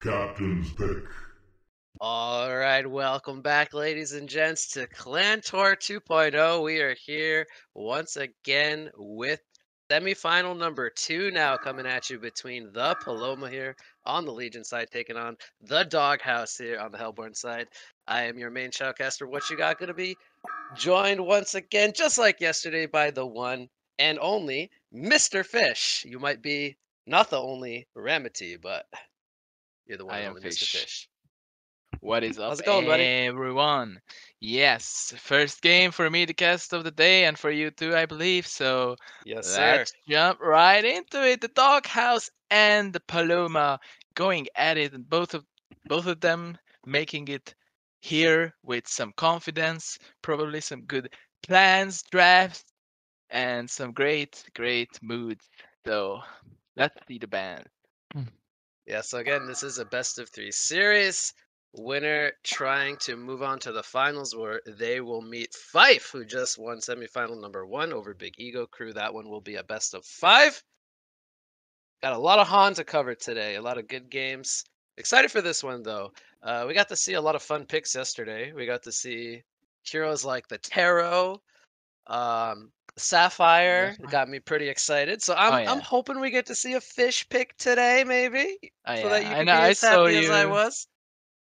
Captain's pick. All right, welcome back, ladies and gents, to ClanTour 2.0. We are here once again with semifinal number 2 now coming at you between the Paloma here on the Legion side taking on the DogHouse here on the Hellborn side. I am your main shoutcaster. What you got going to be joined once again, just like yesterday, by the one and only Mr. Fish. You might be not the only ramaty, but you're the one I and am only Mr. Fish. Fish. What is How's up, it going, buddy? everyone? Yes, first game for me, the cast of the day, and for you too, I believe. So Yes, sir. let's jump right into it. The Doghouse and the Paloma going at it, and both of them making it here with some confidence, probably some good plans, drafts, and some great moods. So let's see the band. Yeah, so again, this is a best of 3 series. Winner trying to move on to the finals where they will meet Fife, who just won semifinal number 1 over Big Ego Crew. That one will be a best of 5. Got a lot of Han to cover today, a lot of good games. Excited for this one, though. We got to see a lot of fun picks yesterday. We got to see heroes like the Tarot, Sapphire got me pretty excited. So Oh I'm yeah. hoping we get to see a fish pick today, maybe, Oh so that yeah, you I could know. be I as saw happy as I you. was.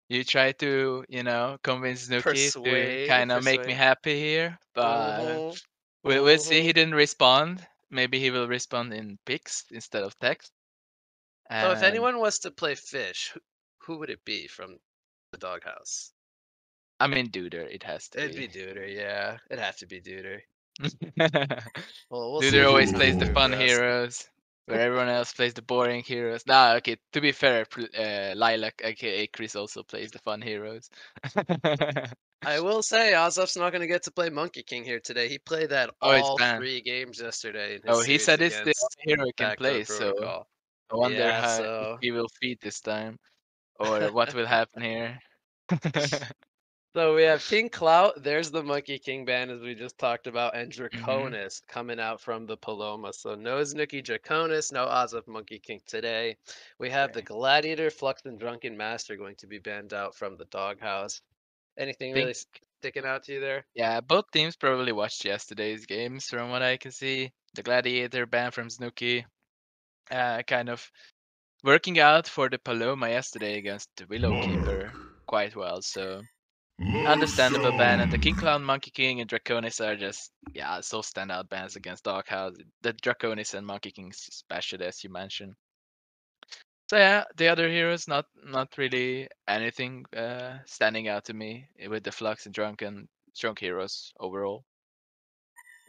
You try to, convince Znooki to kind of make me Persuade. happy here, but Mm-hmm. we'll see. Mm-hmm. He didn't respond. Maybe he will respond in pics instead of text. So if And anyone was to play fish, who would it be from the doghouse? I mean, Duder, it has to It'd be. be Duder, yeah. It'd have to be Duder. Well, we'll see Duder if he always decides plays to the do it fun for us. heroes, where everyone else plays the boring heroes. Nah, okay. To be fair, Lilac, aka Chris, also plays the fun heroes. I will say, Ozof's not going to get to play Monkey King here today. He played that Oh, it's all banned. 3 games yesterday in his Oh, he series said it's the against only hero he can Backdoor play, so Protocol. I wonder Yeah, how if so he will feed this time, or what will happen here. so we have King Clout. There's the Monkey King band as we just talked about, and hmm Draconis coming out from the Paloma. So no Znooki Draconis, no Ozof Monkey King today. We have the Okay. Gladiator, Flux, and Drunken Master going to be banned out from the Doghouse. Anything really Think sticking out to you there? yeah, both teams probably watched yesterday's games from what I can see. The Gladiator ban from Znooki, kind of working out for the Paloma yesterday against the Willow Keeper quite well. So understandable ban, and the King Clown, Monkey King, and Draconis are just so standout bans against Doghouse. The Draconis and Monkey King especially, as you mentioned. So yeah, the other heroes not really anything standing out to me with the Flux and Drunk heroes overall.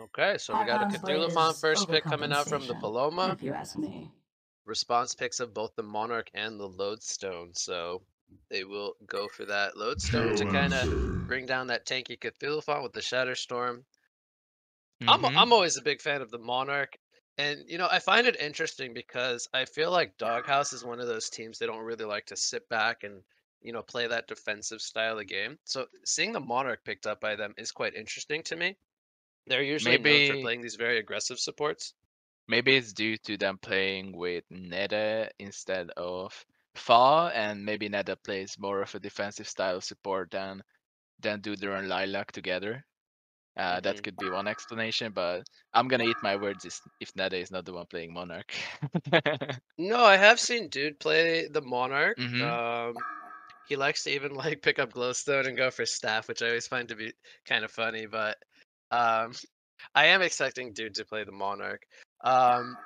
Okay, so we got a Cthulhu first pick coming out from the Paloma. if you ask me. Response picks of both the Monarch and the Lodestone, so they will go for that Lodestone to kind of bring down that tanky Cthulhu with the Shatterstorm. I'm always a big fan of the Monarch, and I find it interesting because I feel like Doghouse is one of those teams that don't really like to sit back and play that defensive style of game. So seeing the Monarch picked up by them is quite interesting to me. They're usually known for Maybe playing these very aggressive supports. maybe it's due to them playing with Neda instead of Fa, and maybe Neda plays more of a defensive style support than Duder and Lilac together. That Hmm could be one explanation, but I'm gonna eat my words if Neda is not the one playing Monarch. No, I have seen Dude play the Monarch. hmm He likes to even like pick up glowstone and go for staff, which I always find to be kind of funny. But um, I am expecting Dude to play the Monarch. Um,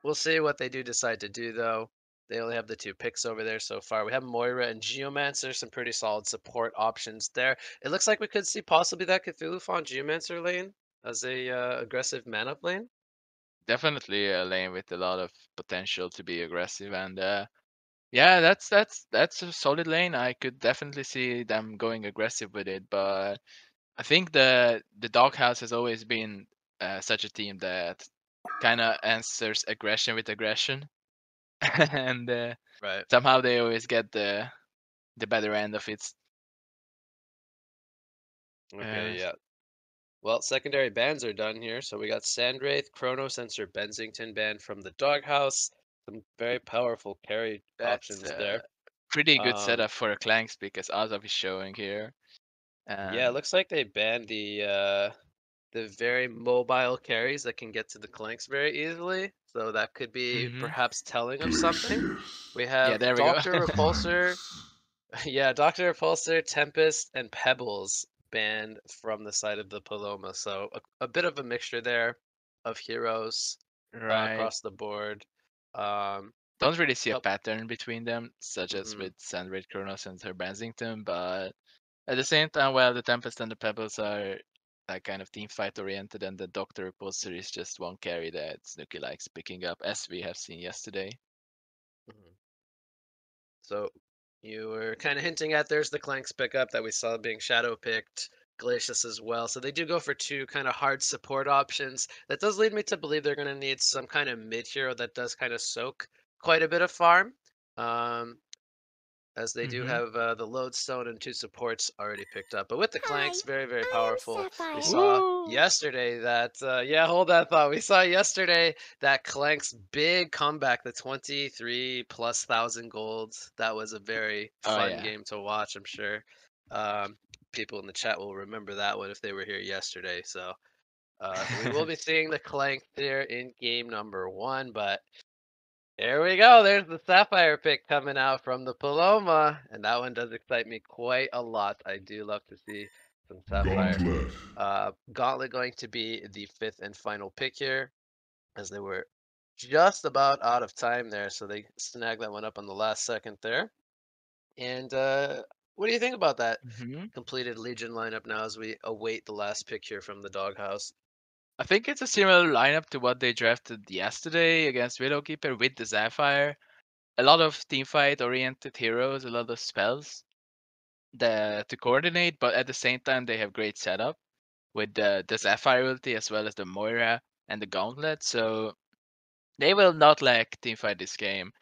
we'll see what they do decide to do though. They only have the 2 picks over there so far. We have Moira and Geomancer, some pretty solid support options there. It looks like we could see possibly that Cthulhu Geomancer lane as a aggressive man-up lane. Definitely a lane with a lot of potential to be aggressive, and yeah, that's a solid lane. I could definitely see them going aggressive with it, but I think the Doghouse has always been such a team that kind of answers aggression with aggression, and Right. somehow they always get the better end of it. Okay, yeah. Well, secondary bans are done here. So we got Sandwraith, Chronosensor, Bensington banned from the Doghouse. Some very powerful carry That's options there. pretty good setup for a Clanks because Azov is showing here. Yeah, it looks like they banned the very mobile carries that can get to the Clanks very easily. So that could be perhaps telling of something. We Yeah, have there we go. Dr. Repulsor. Yeah, Dr. Repulsor, Tempest, and Pebbles banned from the side of the Paloma. So a bit of a mixture there of heroes Right. across the board. Um, Don't really see a Cup- pattern between them, such as mhm. with Sandwich, Kronos, and Sir Bensington, but at the same time, well, the Tempest and the Pebbles are like kind of team fight oriented, and the Doctor Repulsor is just one carry that Znooki likes picking up, as we have seen yesterday. Mhm. So you were kind of hinting at there's the Clanks pickup that we saw being shadow picked, Glacius as well. So they do go for two kind of hard support options. That does lead me to believe they're going to need some kind of mid hero that does kind of soak quite a bit of farm. Um, as they do Mm-hmm. have the lodestone and two supports already picked up. But with the Hi, Clanks, very, very I am powerful. We Sapphire. saw Woo! yesterday that, yeah, hold that thought. We saw yesterday that Clanks big comeback, the 23 plus thousand golds. That was a very Oh fun yeah. game to watch, I'm sure. Um, People in the chat will remember that one if they were here yesterday. So we will be seeing the Clanks there in game number 1, but there we go. There's the Sapphire pick coming out from the Paloma. And that one does excite me quite a lot. I do love to see some Sapphire. Gauntlet. Gauntlet going to be the 5th and final pick here, as they were just about out of time there. So they snagged that one up on the last second there. And what do you think about that Mm-hmm. completed Legion lineup now as we await the last pick here from the Doghouse? I think it's a similar lineup to what they drafted yesterday against Widowkeeper with the Sapphire. A lot of teamfight oriented heroes, a lot of spells to coordinate, but at the same time they have great setup with the Sapphire ability as well as the Moira and the Gauntlet. So they will not lack teamfight this game,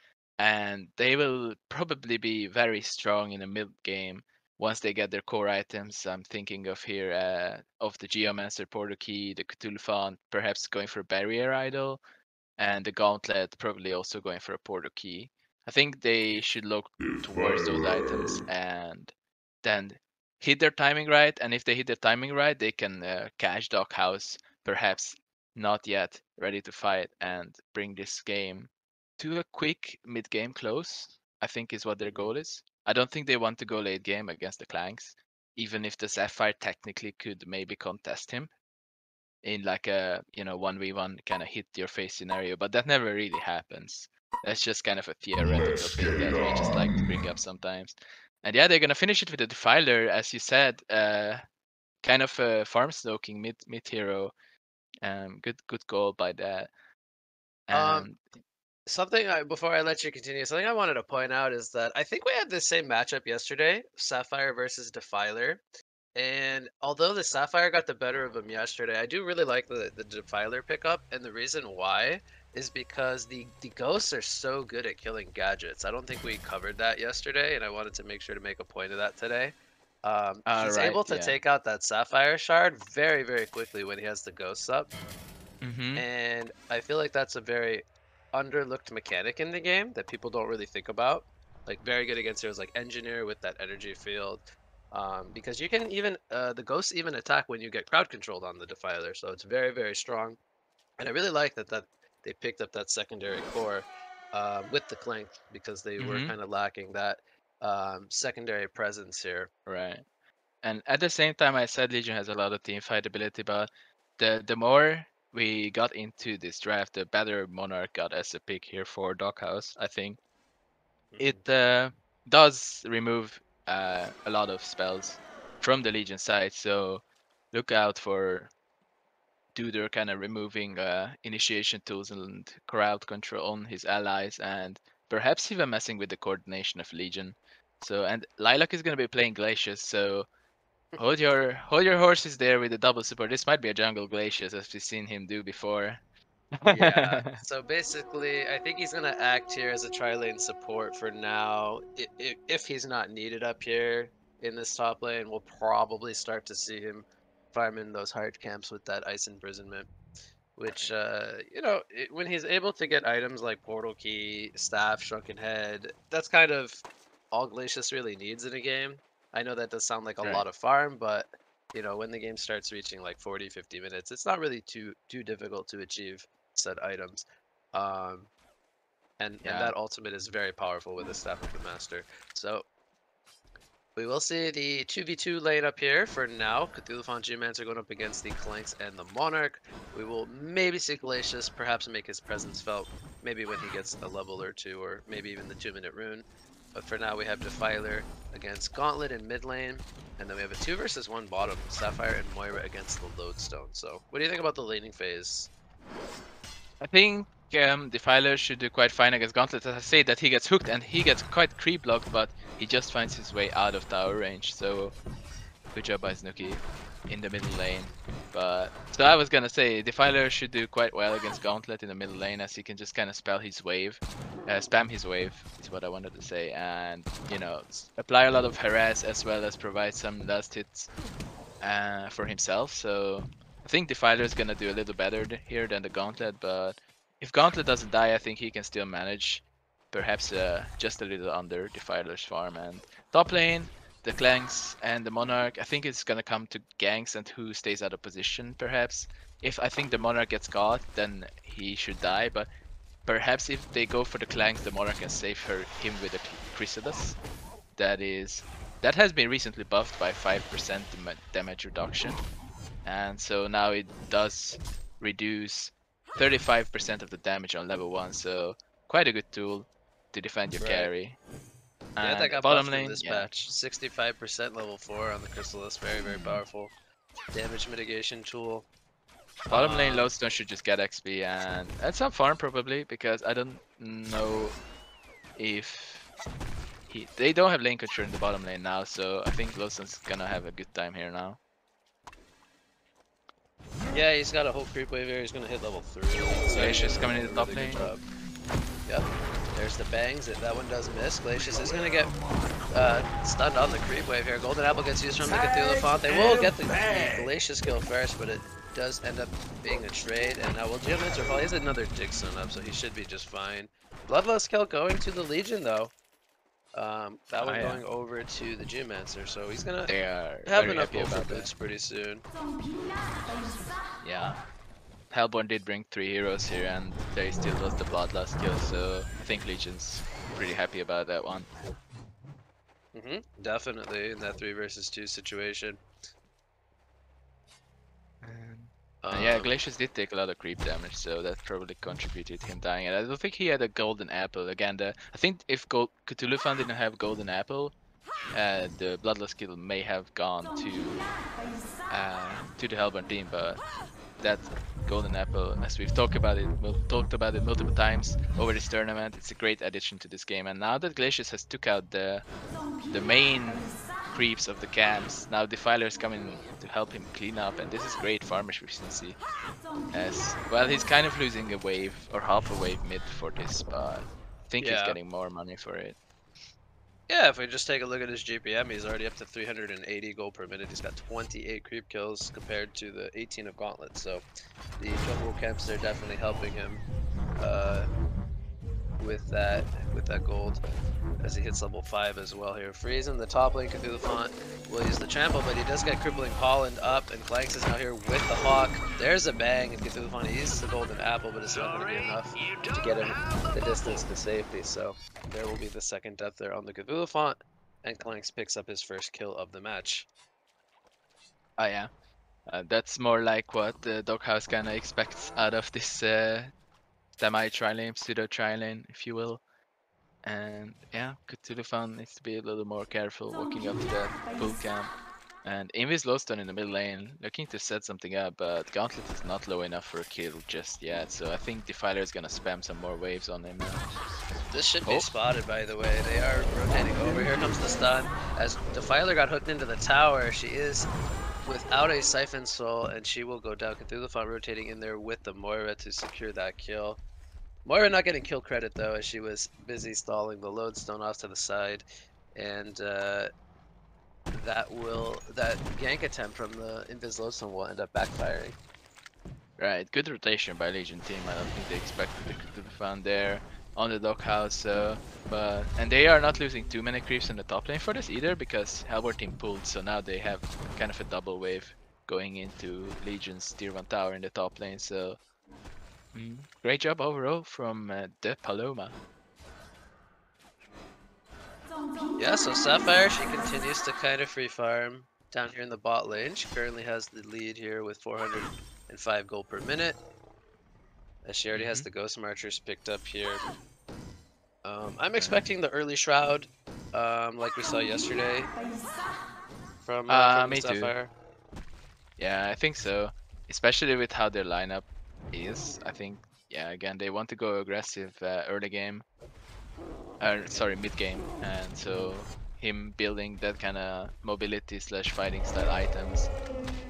and they will probably be very strong in the mid game once they get their core items. I'm thinking of here of the Geomancer Portal Key, the Cthulhu Font, perhaps going for a Barrier Idol, and the Gauntlet probably also going for a Portal Key. I think they should look towards those items and then hit their timing right. And if they hit their timing right, they can catch DogHouse, perhaps not yet ready to fight, and bring this game to a quick mid-game close, I think is what their Mhm. goal is. I don't think they want to go late game against the Clanks, even if the Sapphire technically could maybe contest him in like a 1v1 kind of hit your face scenario, but that never really happens. That's just kind of a theoretical Let's pick get it that we just like to on. bring up sometimes. And yeah, they're gonna finish it with a Defiler, as you said, kind of a farm smoking mid hero. Good goal by that. Um, And Something before I let you continue, something I wanted to point out is that I think we had the same matchup yesterday, Sapphire versus Defiler. And although the Sapphire got the better of him yesterday, I do really like the Defiler pickup. And the reason why is because the ghosts are so good at killing gadgets. I don't think we covered that yesterday, and I wanted to make sure to make a point of that today. He's right, able to yeah. take out that Sapphire shard very, very quickly when he has the ghosts up. Mm-hmm. And I feel like that's a very underlooked mechanic in the game that people don't really think about. Like very good against heroes like Engineer with that energy field. Because you can even the ghosts even attack when you get crowd controlled on the Defiler, so it's very, very strong. And I really like that they picked up that secondary core with the Clank because they were Mm-hmm. kind of lacking that secondary presence here. Right. And at the same time, I said Legion has a lot of team fight ability, but the more we got into this draft, the better Monarch got as a pick here for Doghouse. I think Mhm. it does remove a lot of spells from the Legion side, so look out for Duder kind of removing initiation tools and crowd control on his allies, and perhaps even messing with the coordination of Legion. So and Lilac is going to be playing Glacius, so hold your horses there with the double support. This might be a jungle Glacius, as we've seen him do before. Yeah, so basically, I think he's gonna act here as a tri-lane support for now. If he's not needed up here in this top lane, we'll probably start to see him farming those hard camps with that ice imprisonment. Which, when he's able to get items like Portal Key, Staff, Shrunken Head, that's kind of all Glacius really needs in a game. I know that does sound like a Right. lot of farm, but you know, when the game starts reaching like 40, 50 minutes, it's not really too difficult to achieve said items. Um, and Yeah. that ultimate is very powerful with the Staff of the Master. So we will see the 2v2 lane up here for now. Cthulhuphon Geomancer going up against the Clanks and the Monarch. We will maybe see Glacius perhaps make his presence felt, maybe when he gets a level or two, or maybe even the 2-minute rune. But for now, we have Defiler against Gauntlet in mid lane, and then we have a 2 versus 1 bottom, Sapphire and Moira against the Lodestone. So what do you think about the laning phase? I think Defiler should do quite fine against Gauntlet. As I say that he gets hooked and he gets quite creep blocked, but he just finds his way out of tower range. So good job by Znooki in the middle lane. But so I was gonna say Defiler should do quite well against Gauntlet in the middle lane, as he can just kind of spam his wave is what I wanted to say, and you know, apply a lot of harass as well as provide some last hits for himself. So I think Defiler is gonna do a little better here than the Gauntlet, but if Gauntlet doesn't die, I think he can still manage, perhaps just a little under Defiler's farm. And top lane, the Clanks and the Monarch, I think it's gonna come to ganks and who stays out of position, perhaps. If I think the Monarch gets caught, then he should die, but perhaps if they go for the Clanks, the Monarch can save him with a Chrysalis. That has been recently buffed by 5% damage reduction. And so now it does reduce 35% of the damage on level 1, so quite a good tool to defend your carry. Yeah, And that got bottom buffed in lane, this patch. 65% level 4 on the Chrysalis, very, very powerful damage mitigation tool. Bottom lane Lodestone should just get XP and some farm probably, because I don't know if they don't have lane control in the bottom lane now, so I think Lodestone's gonna have a good time here now. Yeah, he's got a whole creep wave here. He's gonna hit level 3. Glacius coming in the top lane. Yep. There's the bangs. If that one does miss, Glacius is gonna get stunned on the creep wave here. Golden Apple gets used from the Cthulhuphon. They will get the Glacius kill first, but it does end up being a trade. And now will Geomancer fall? He has another Digstone up, so he should be just fine. Bloodlust kill going to the Legion though. That one going over to the Geomancer, so he's gonna have enough over boots pretty soon. Yeah. Hellborn did bring 3 heroes here, and they still lost the Bloodlust kill, so I think Legion's pretty happy about that one. Definitely in that 3 versus 2 situation. And yeah, Glacius did take a lot of creep damage, so that probably contributed to him dying. And I don't think he had a golden apple. Again, I think if Cthulhuphon didn't have golden apple, the Bloodlust kill may have gone to the Hellborn team, but that golden apple, as we've talked about it multiple times over this tournament, it's a great addition to this game. And now that Glacius has took out the main creeps of the camps, now Defiler is coming to help him clean up, and this is great farm efficiency. As well, he's kind of losing a wave or half a wave mid for this, but I think he's getting more money for it. Yeah, if we just take a look at his GPM, he's already up to 380 gold per minute. He's got 28 creep kills compared to the 18 of Gauntlet. So the jungle camps are definitely helping him with that gold as he hits level 5 as well here. Freeze in the top lane, Cthulhuphon will use the trample, but he does get Crippling Holland up, and Clanks is now here with the Hawk. There's a bang, and Cthulhuphon uses the golden apple, but it's not going to be enough to get him the distance to safety. So there will be the second death there on the Cthulhuphon, and Clanks picks up his first kill of the match. Oh yeah, that's more like what the DogHouse kind of expects out of this semi-trilane, pseudo-trilane, if you will. And yeah, Cthulhuphon needs to be a little more careful walking up to that pool camp. And Invis Lodestone in the mid lane, looking to set something up, but Gauntlet is not low enough for a kill just yet, so I think Defiler is gonna spam some more waves on him now. This should be spotted, by the way. They are rotating over. Here comes the stun. As Defiler got hooked into the tower, she is without a Siphon Soul, and she will go down. Cthulhuphon rotating in there with the Moira to secure that kill. Moira not getting kill credit though, as she was busy stalling the Lodestone off to the side, and that gank attempt from the Invis Lodestone will end up backfiring. Right, good rotation by Legion team. I don't think they expected the Cthulhuphon there. on the DogHouse. So, and they are not losing too many creeps in the top lane for this either because Halberd team pulled. So now they have kind of a double wave going into Legion's tier 1 tower in the top lane. So great job overall from the Paloma. Yeah, so Sapphire, she continues to kind of free farm down here in the bot lane. She currently has the lead here with 405 gold per minute. As she already has the Ghost Marchers picked up here. I'm expecting the early Shroud, like we saw yesterday from Me Sapphire. too. Yeah, I think so. Especially with how their lineup is. I think, yeah, again, they want to go aggressive early game. Sorry, mid game. And so him building that kind of mobility slash fighting style items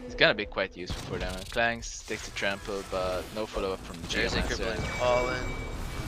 is gonna be quite useful for them. And Clanks takes the trample, but no follow up from the There's Geomancer. Anchor Pollen,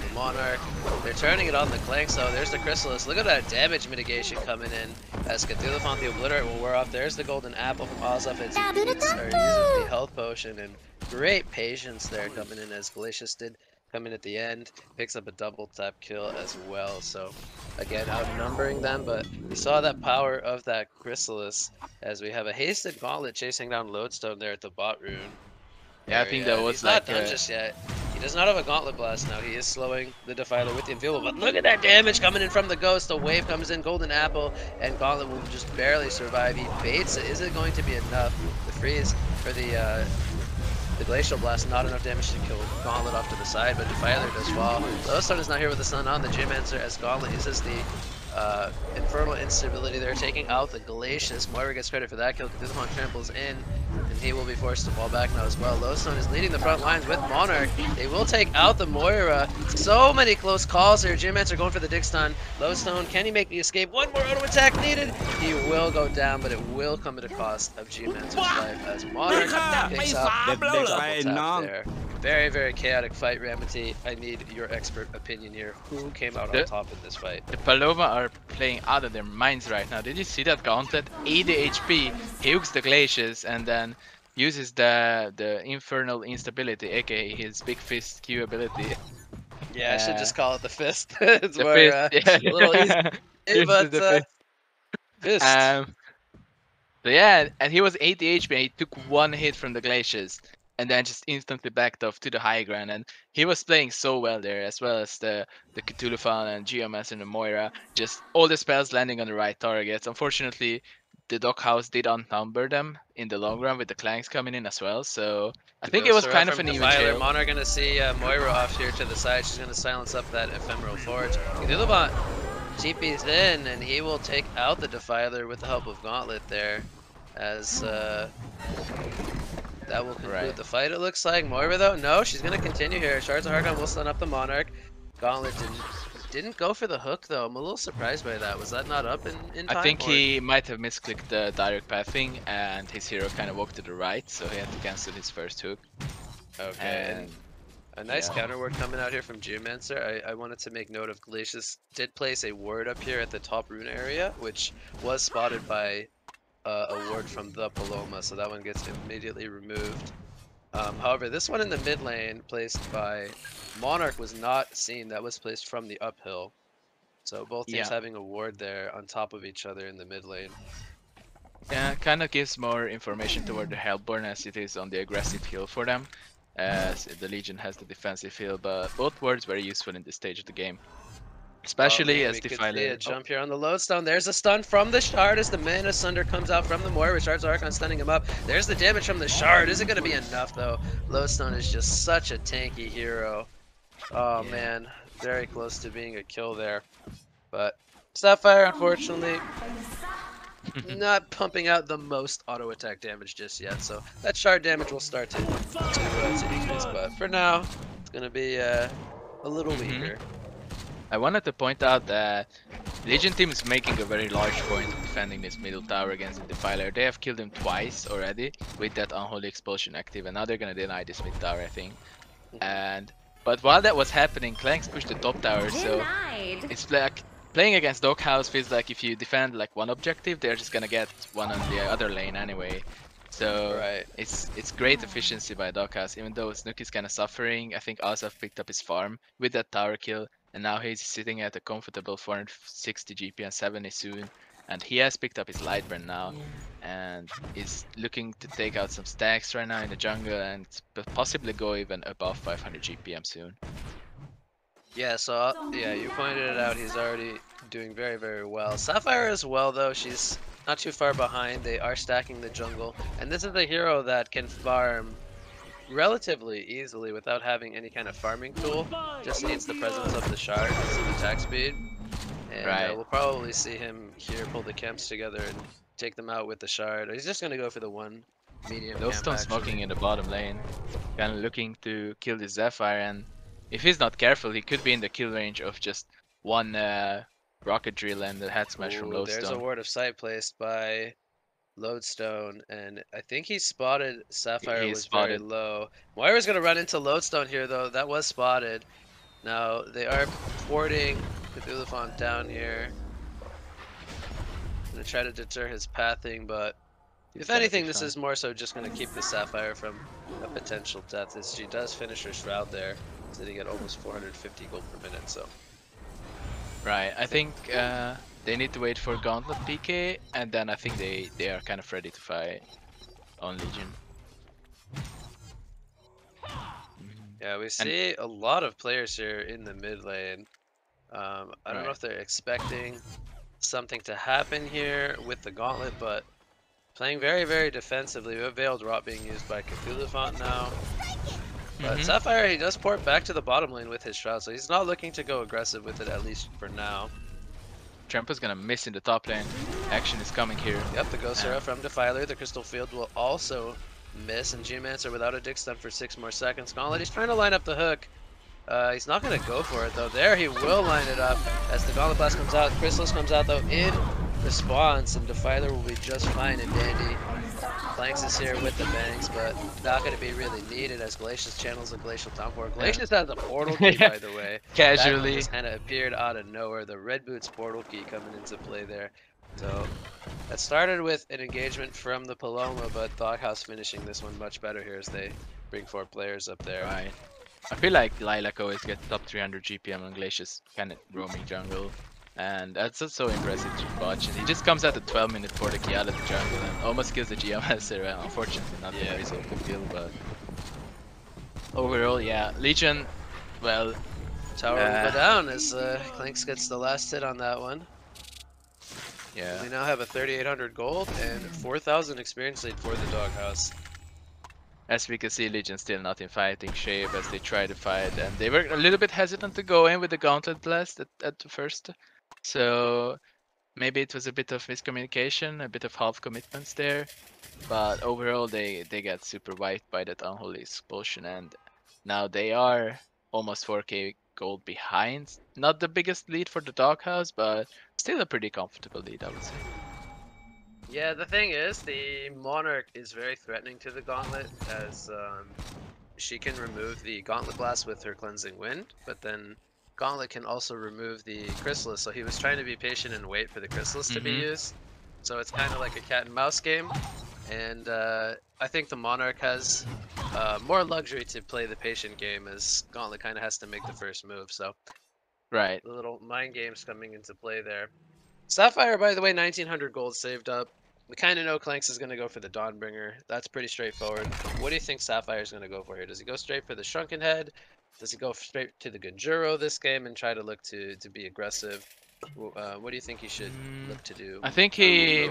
the Monarch. They're turning it on the Clanks though. There's the Chrysalis. Look at that damage mitigation coming in. As Cthulhu the Obliterate will wear off. There's the Golden Apple from Ozaf as he uses the health potion, and great patience there coming in as Glacius did come in at the end. Picks up a double tap kill as well. So again, outnumbering them, but you saw that power of that Chrysalis as we have a hasted Gauntlet chasing down Lodestone there at the bot rune. Yeah, I think that was he's like not done just yet. He does not have a Gauntlet Blast now. He is slowing the Defiler with the Inviolable. But look at that damage coming in from the Ghost. The wave comes in, Golden Apple, and Gauntlet will just barely survive. He baits it. Is it going to be enough? The freeze for the Glacial Blast, not enough damage to kill Gauntlet off to the side, but Defiler does fall. Lowstone is not here with the Sun on. The Geomancer as Gauntlet uses the Infernal Instability there, taking out the Glacius. Moira gets credit for that kill. Cthulhu tramples in, and he will be forced to fall back now as well. Lowstone is leading the front lines with Monarch. They will take out the Moira. So many close calls here. Geomancer going for the dig stun. Lowstone, can he make the escape? One more auto attack needed. He will go down, but it will come at a cost of Geomancer's life as Monarch picks up the double tap there. Very, very chaotic fight, Ramaty. I need your expert opinion here. Who came out on top in this fight? The Paloma are playing out of their minds right now. Did you see that Gauntlet? 80 HP, he hooks the Glacius and then uses the Infernal Instability, aka his Big Fist Q ability. Yeah, I should just call it the Fist. It's the more, fist, yeah. a little easy, but Fist. So yeah, and he was 80 HP, he took one hit from the Glacius and then just instantly backed off to the high ground, and he was playing so well there, as well as the Cthulhu and Geomancer and the Moira, just all the spells landing on the right targets. Unfortunately, the DogHouse did outnumber them in the long run with the Clanks coming in as well, so I think it was kind of an even share. Monarch gonna see Moira off here to the side. She's gonna silence up that Ephemeral Forge. Cthulhu TP's in, and he will take out the Defiler with the help of Gauntlet there, as that will conclude the fight, it looks like. Moira, though, no, she's going to continue here. Shards of Harkon will stun up the Monarch. Gauntlet didn't go for the hook, though. I'm a little surprised by that. Was that not up in time? I think he might have misclicked the direct pathing, and his hero kind of walked to the right, so he had to cancel his first hook. Okay. And a nice counter ward coming out here from Geomancer. I wanted to make note of Glacius did place a ward up here at the top rune area, which was spotted by a ward from the Paloma, so that one gets immediately removed. However, this one in the mid lane placed by Monarch was not seen. That was placed from the uphill. So both teams having a ward there on top of each other in the mid lane. Yeah, kind of gives more information toward the Hellborn as it is on the aggressive heal for them, as the Legion has the defensive heal, but both wards very useful in this stage of the game. Especially as Defiler. A jump here on the Lodestone. There's a stun from the Shard as the Mana Sunder comes out from the Moira. Shards of Archon stunning him up. There's the damage from the Shard. Isn't going to be enough, though. Lodestone is just such a tanky hero. Oh, man. Very close to being a kill there. But Sapphire, unfortunately, not pumping out the most auto attack damage just yet. So that Shard damage will start to increase. But for now, it's going to be a little weaker. I wanted to point out that Legion team is making a very large point of defending this middle tower against the Defiler. They have killed him twice already with that Unholy Expulsion active, and now they're gonna deny this mid tower, I think. But while that was happening, Clanks pushed the top tower, so it's like playing against DogHouse feels like if you defend like one objective, they're just gonna get one on the other lane anyway. So it's great efficiency by DogHouse, even though Znooki's kind of suffering. I think Asaf picked up his farm with that tower kill. and now he's sitting at a comfortable 460 GP and 70 soon. And he has picked up his Lightburn now, and is looking to take out some stacks right now in the jungle and possibly go even above 500 GPM soon. Yeah, so yeah, you pointed it out. He's already doing very, very well. Sapphire as well, though. She's not too far behind. They are stacking the jungle, and this is a hero that can farm relatively easily without having any kind of farming tool. Just needs the presence of the shard and some attack speed. And we'll probably see him here pull the camps together and take them out with the shard. He's just gonna go for the one medium camp. Lowstone smoking in the bottom lane, kind of looking to kill the Zephyr, and if he's not careful, he could be in the kill range of just one rocket drill and the head smash from Lowstone. There's a ward of sight placed by Lodestone, and I think he spotted Sapphire was very low. Moira's gonna run into Lodestone here, though. That was spotted. Now they are warding Cthulhuphant down here. Gonna try to deter his pathing, but if anything, this is more so just gonna keep the Sapphire from a potential death, as she does finish her shroud there, sitting at almost 450 gold per minute. So. Right, I think they need to wait for Gauntlet PK, and then I think they are kind of ready to fight on Legion. Yeah, we see a lot of players here in the mid lane. I don't know if they're expecting something to happen here with the Gauntlet, but playing very, very defensively. We have Veiled Rot being used by Cthulhuphant now. But Sapphire, he does port back to the bottom lane with his Shroud, so he's not looking to go aggressive with it, at least for now. Trempa's gonna miss in the top lane. Action is coming here. Yep, the Ghost Arrow from Defiler. The Crystal Field will also miss, and Geomancer without a Dig Stun for 6 more seconds. Gauntlet, he's trying to line up the hook. He's not going to go for it, though. There he will line it up as the Gauntlet Blast comes out. Chrysalis comes out, though, in response, and Defiler will be just fine and dandy. Planks is here with the bangs, but not going to be really needed as Glacius channels a Glacial Downpour. Glacius has a portal key, by the way. Casually. That just kind of appeared out of nowhere. The Red Boots portal key coming into play there. So that started with an engagement from the Paloma, but DogHouse finishing this one much better here as they bring 4 players up there. Right. I feel like Lilac always gets top 300 GPM on Glacius, kind of roaming jungle. And that's just so impressive to watch. And he just comes out the 12-minute portal key out of the jungle and almost kills the Geomancer. Well, unfortunately, not the result of the kill, but overall, yeah. Legion, well, tower will go down as Clanks gets the last hit on that one. Yeah. We now have a 3,800 gold and 4,000 experience lead for the DogHouse. As we can see, Legion still not in fighting shape as they try to fight, and they were a little bit hesitant to go in with the Gauntlet Blast at the first. So maybe it was a bit of miscommunication, a bit of half commitments there. But overall, they got super wiped by that Unholy Expulsion, and now they are almost 4k gold behind. Not the biggest lead for the DogHouse, but still a pretty comfortable lead, I would say. Yeah, the thing is, the Monarch is very threatening to the Gauntlet, as she can remove the Gauntlet Blast with her Cleansing Wind, but then Gauntlet can also remove the Chrysalis, so he was trying to be patient and wait for the Chrysalis to be used. So it's kind of like a cat and mouse game, and I think the Monarch has more luxury to play the patient game, as Gauntlet kind of has to make the first move, so right. the little mind games coming into play there. Sapphire, by the way, 1,900 gold saved up. We kind of know Clanks is going to go for the Dawnbringer. That's pretty straightforward. What do you think Sapphire is going to go for here? Does he go straight for the Shrunken Head? Does he go straight to the Gunjuro this game and try to look to be aggressive? What do you think he should look to do? I think he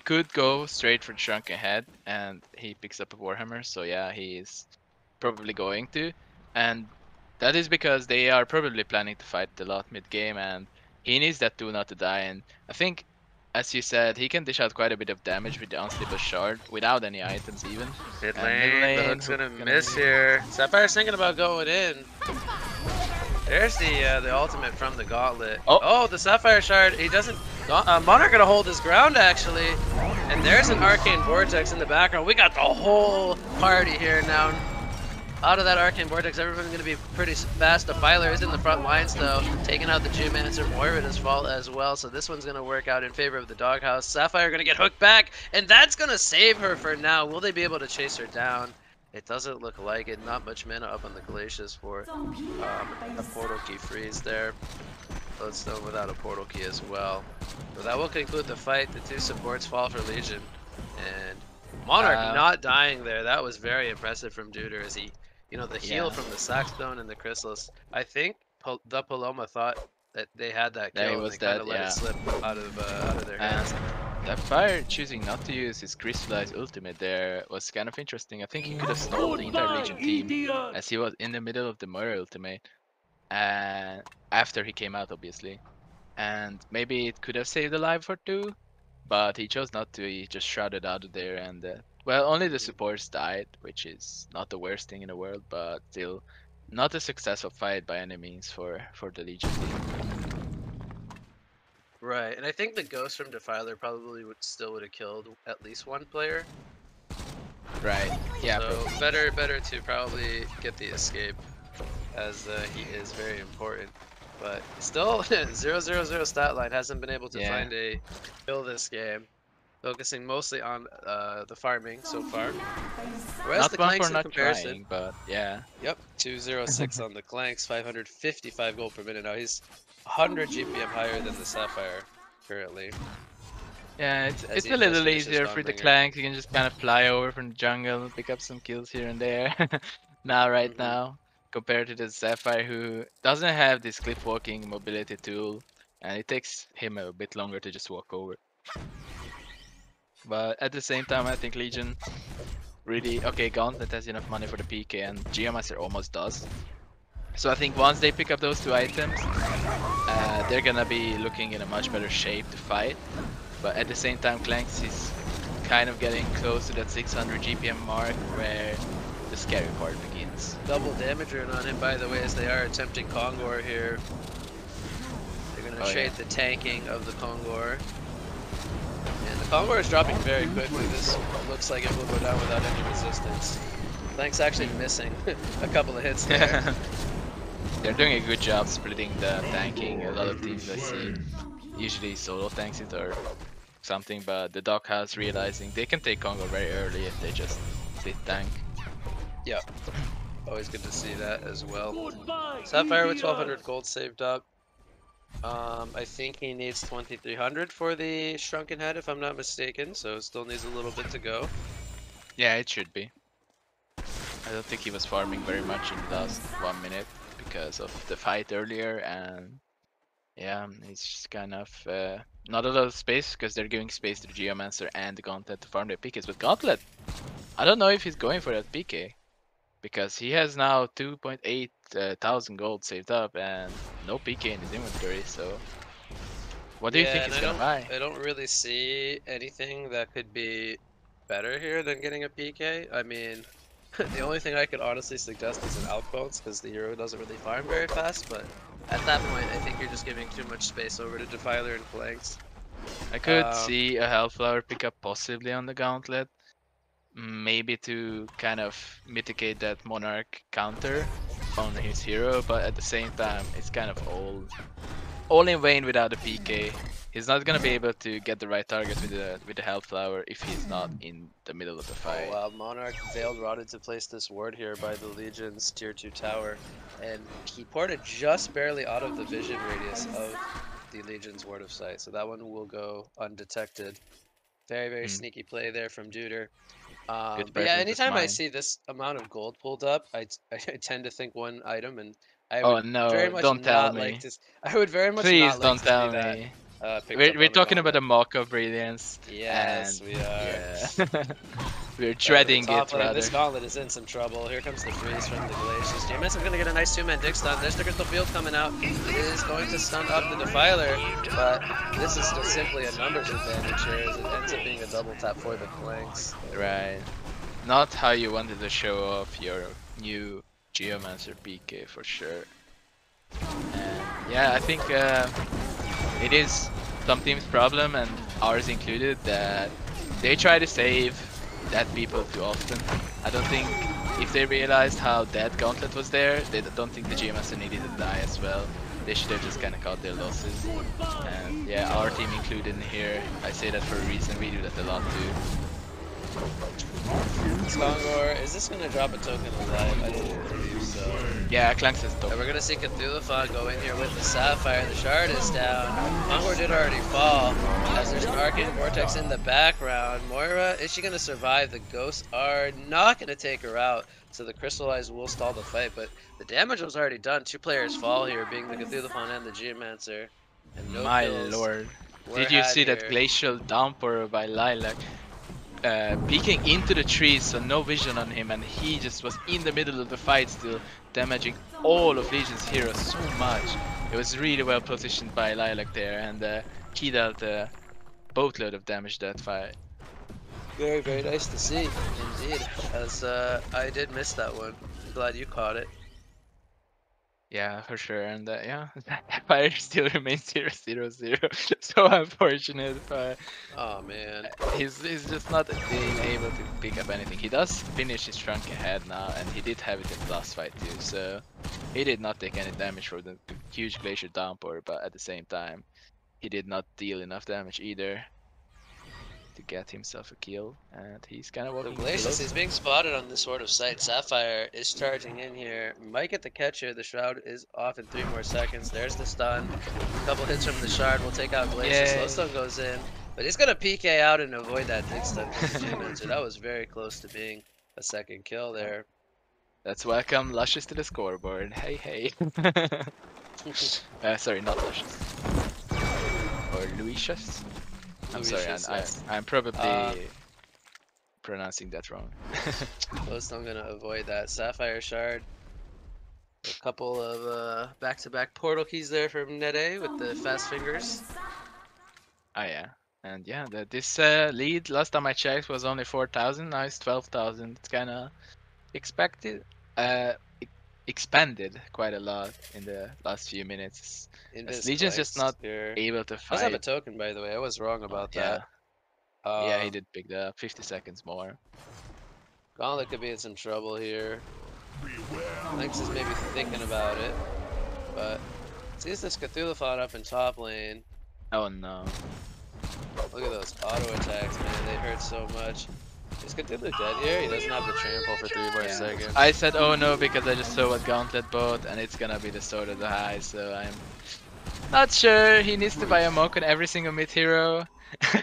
could go straight for the Shrunken Head, and he picks up a Warhammer. So yeah, he is probably going to. And that is because they are probably planning to fight a lot mid-game, and he needs that 2 not to die, and I think, as you said, he can dish out quite a bit of damage with the Unstable Shard without any items even. Mid lane, the hook's gonna miss here. Sapphire's thinking about going in. There's the ultimate from the Gauntlet. Oh, the Sapphire Shard, he doesn't... Monarch gonna hold his ground, actually. And there's an Arcane Vortex in the background. We got the whole party here now. Out of that Arcane Vortex, everyone's going to be pretty fast. Defiler is in the front lines, though, taking out the Geomancer. Moira's fault as well, so this one's going to work out in favor of the DogHouse. Sapphire going to get hooked back, and that's going to save her for now. Will they be able to chase her down? It doesn't look like it. Not much mana up on the Glacius for a portal key freeze there. Lodestone without a portal key as well. So that will conclude the fight. The two supports fall for Legion. And Monarch not dying there. That was very impressive from Duder as he, you know, the heal from the Sackstone and the Chrysalis. I think the Paloma thought that they had that kill and they kind of let it slip out of their hands. That Fire choosing not to use his Crystallized ultimate there was kind of interesting. I think he could have stalled the entire Legion team as he was in the middle of the Murder ultimate. And after he came out, obviously. And maybe it could have saved a life or two, but he chose not to. He just shrouded out of there, and well, only the supports died, which is not the worst thing in the world, but still not a successful fight by any means for the Legion team. Right, and I think the Ghost from Defiler probably would have killed at least one player. Right. Yeah. So better to probably get the escape, as he is very important. But still, 0-0-0 stat line, hasn't been able to find a kill this game. Focusing mostly on the farming so far. Whereas not the one Clanks for not comparison, trying, but yeah. Yep, 206 on the Clanks, 555 gold per minute. Now he's 100 GPM higher than the Sapphire currently. Yeah, it's a little easier for the Clanks. You can just kind of fly over from the jungle, pick up some kills here and there. Now, compared to the Sapphire, who doesn't have this cliff walking mobility tool, and it takes him a bit longer to just walk over. But at the same time, I think Legion really Gauntlet has enough money for the PK, and Geomancer almost does. So I think once they pick up those two items, they're gonna be looking in a much better shape to fight. But at the same time, Clanks is kind of getting close to that 600 GPM mark where the scary part begins. Double damage rune on him, by the way, as they are attempting Kongor here. They're gonna trade the tanking of the Kongor. And the Kongor is dropping very quickly. This looks like it will go down without any resistance. Clanks actually missing a couple of hits there. They're doing a good job splitting the tanking. A lot of teams I see usually solo tanks it or something, but the DogHouse realizing they can take Kongor very early if they just split tank. Yeah, always good to see that as well. Sapphire with 1200 gold saved up. I think he needs 2300 for the Shrunken Head, if I'm not mistaken, so still needs a little bit to go. Yeah, it should be. I don't think he was farming very much in the last 1 minute because of the fight earlier, and yeah, it's just kind of not a lot of space because they're giving space to the Geomancer and the Gauntlet to farm their PKs. But Gauntlet, I don't know if he's going for that PK because he has now 2.8 thousand gold saved up and no PK in his inventory. So what do you think he's gonna buy? I don't really see anything that could be better here than getting a PK. I mean, the only thing I could honestly suggest is an Outbones because the hero doesn't really farm very fast, but at that point I think you're just giving too much space over to Defiler and Clanks. I could see a Hellflower pickup possibly on the Gauntlet, maybe to kind of mitigate that Monarch counter on his hero, but at the same time it's kind of all in vain without a PK. He's not gonna be able to get the right target with the Hellflower if he's not in the middle of the fight. Oh wow, Monarch Veiled Rotted to place this ward here by the Legion's tier 2 tower, and he ported just barely out of the vision radius of the Legion's Ward of Sight, so that one will go undetected. Very sneaky play there from Duder. But yeah, anytime I see this amount of gold pulled up, I tend to think one item, and I would very much don't tell me. like to. I would very much Please not like don't tell to me. We're talking about a mock of Brilliance. Yes, we are. Yeah. We're dreading it, rather. This Gauntlet is in some trouble. Here comes the freeze from the Glacius. Geomancer's gonna get a nice 2-man dig stun. There's the Crystal Field coming out. It is going to stun up the Defiler, but this is just simply a numbers advantage here as it ends up being a double tap for the Clanks. Right. Not how you wanted to show off your new Geomancer PK for sure. And yeah, I think it is some team's problem, and ours included, that they try to save dead people too often. I don't think if they realized how dead Gauntlet was there, they don't think the Geomancer needed to die as well. They should have just kind of cut their losses. And yeah, our team included in here. I say that for a reason. We do that a lot too. Skongor, is this gonna drop a token alive? I don't believe so. Yeah, Clanks is top. And we're gonna see Cthulhuphon go in here with the Sapphire. The shard is down. Skongor did already fall, as there's an Arcane Vortex in the background. Moira, is she gonna survive? The ghosts are not gonna take her out, so the Crystallized will stall the fight, but the damage was already done. 2 players fall here, being the Cthulhuphon and the Geomancer. And no My kills lord. were Did you had see that here. glacial downpour by Lilac? Peeking into the trees, so no vision on him, and he just was in the middle of the fight still, damaging all of Legion's heroes so much. It was really well positioned by Lilac there, and he dealt a boatload of damage that fight. Very, very nice to see, indeed. As I did miss that one. I'm glad you caught it. Yeah, for sure, and yeah, that fire still remains 0-0-0. So unfortunate, but Oh man. he's just not being able to pick up anything. He does finish his trunk ahead now, and he did have it in the last fight too, so he did not take any damage from the huge glacier downpour, but at the same time, he did not deal enough damage either to get himself a kill, and he's kind of So walking Glacius, he's close. being spotted on this sort of site. Sapphire is charging in here. Might get the catch here. The Shroud is off in 3 more seconds. There's the stun. A couple hits from the Shard will take out Glacius. Yay! Slowstone goes in. But he's going to PK out and avoid that dig stun from the Geomancer. That was very close to being a second kill there. Let's welcome Luscious to the scoreboard. Hey, hey. Sorry, not Luscious. Or Luishas? I'm sorry, Luishas, yes. I'm probably pronouncing that wrong. Slowstone going to avoid that. Sapphire Shard. A couple of back-to-back portal keys there from Nede with the fast fingers. Oh yeah, and yeah, this lead last time I checked was only 4,000. Now it's 12,000. It's kind of expected, expanded quite a lot in the last few minutes. In As this Legion's just not here. able to Does have a fight. token, by the way. I was wrong about Yeah, that. yeah, he did pick the 50 seconds more. Gauntlet could be in some trouble here. Lynx is maybe thinking about it, but sees this Cthulhuphon up in top lane. Oh no. Look at those auto attacks, man. They hurt so much. Is Cthulhu dead here? He doesn't have the trample for 3 more Yeah. seconds. I said oh no because I just saw what Gauntlet bought, and it's gonna be the Sword of the High, so I'm not sure he needs to buy a monk on every single mid hero.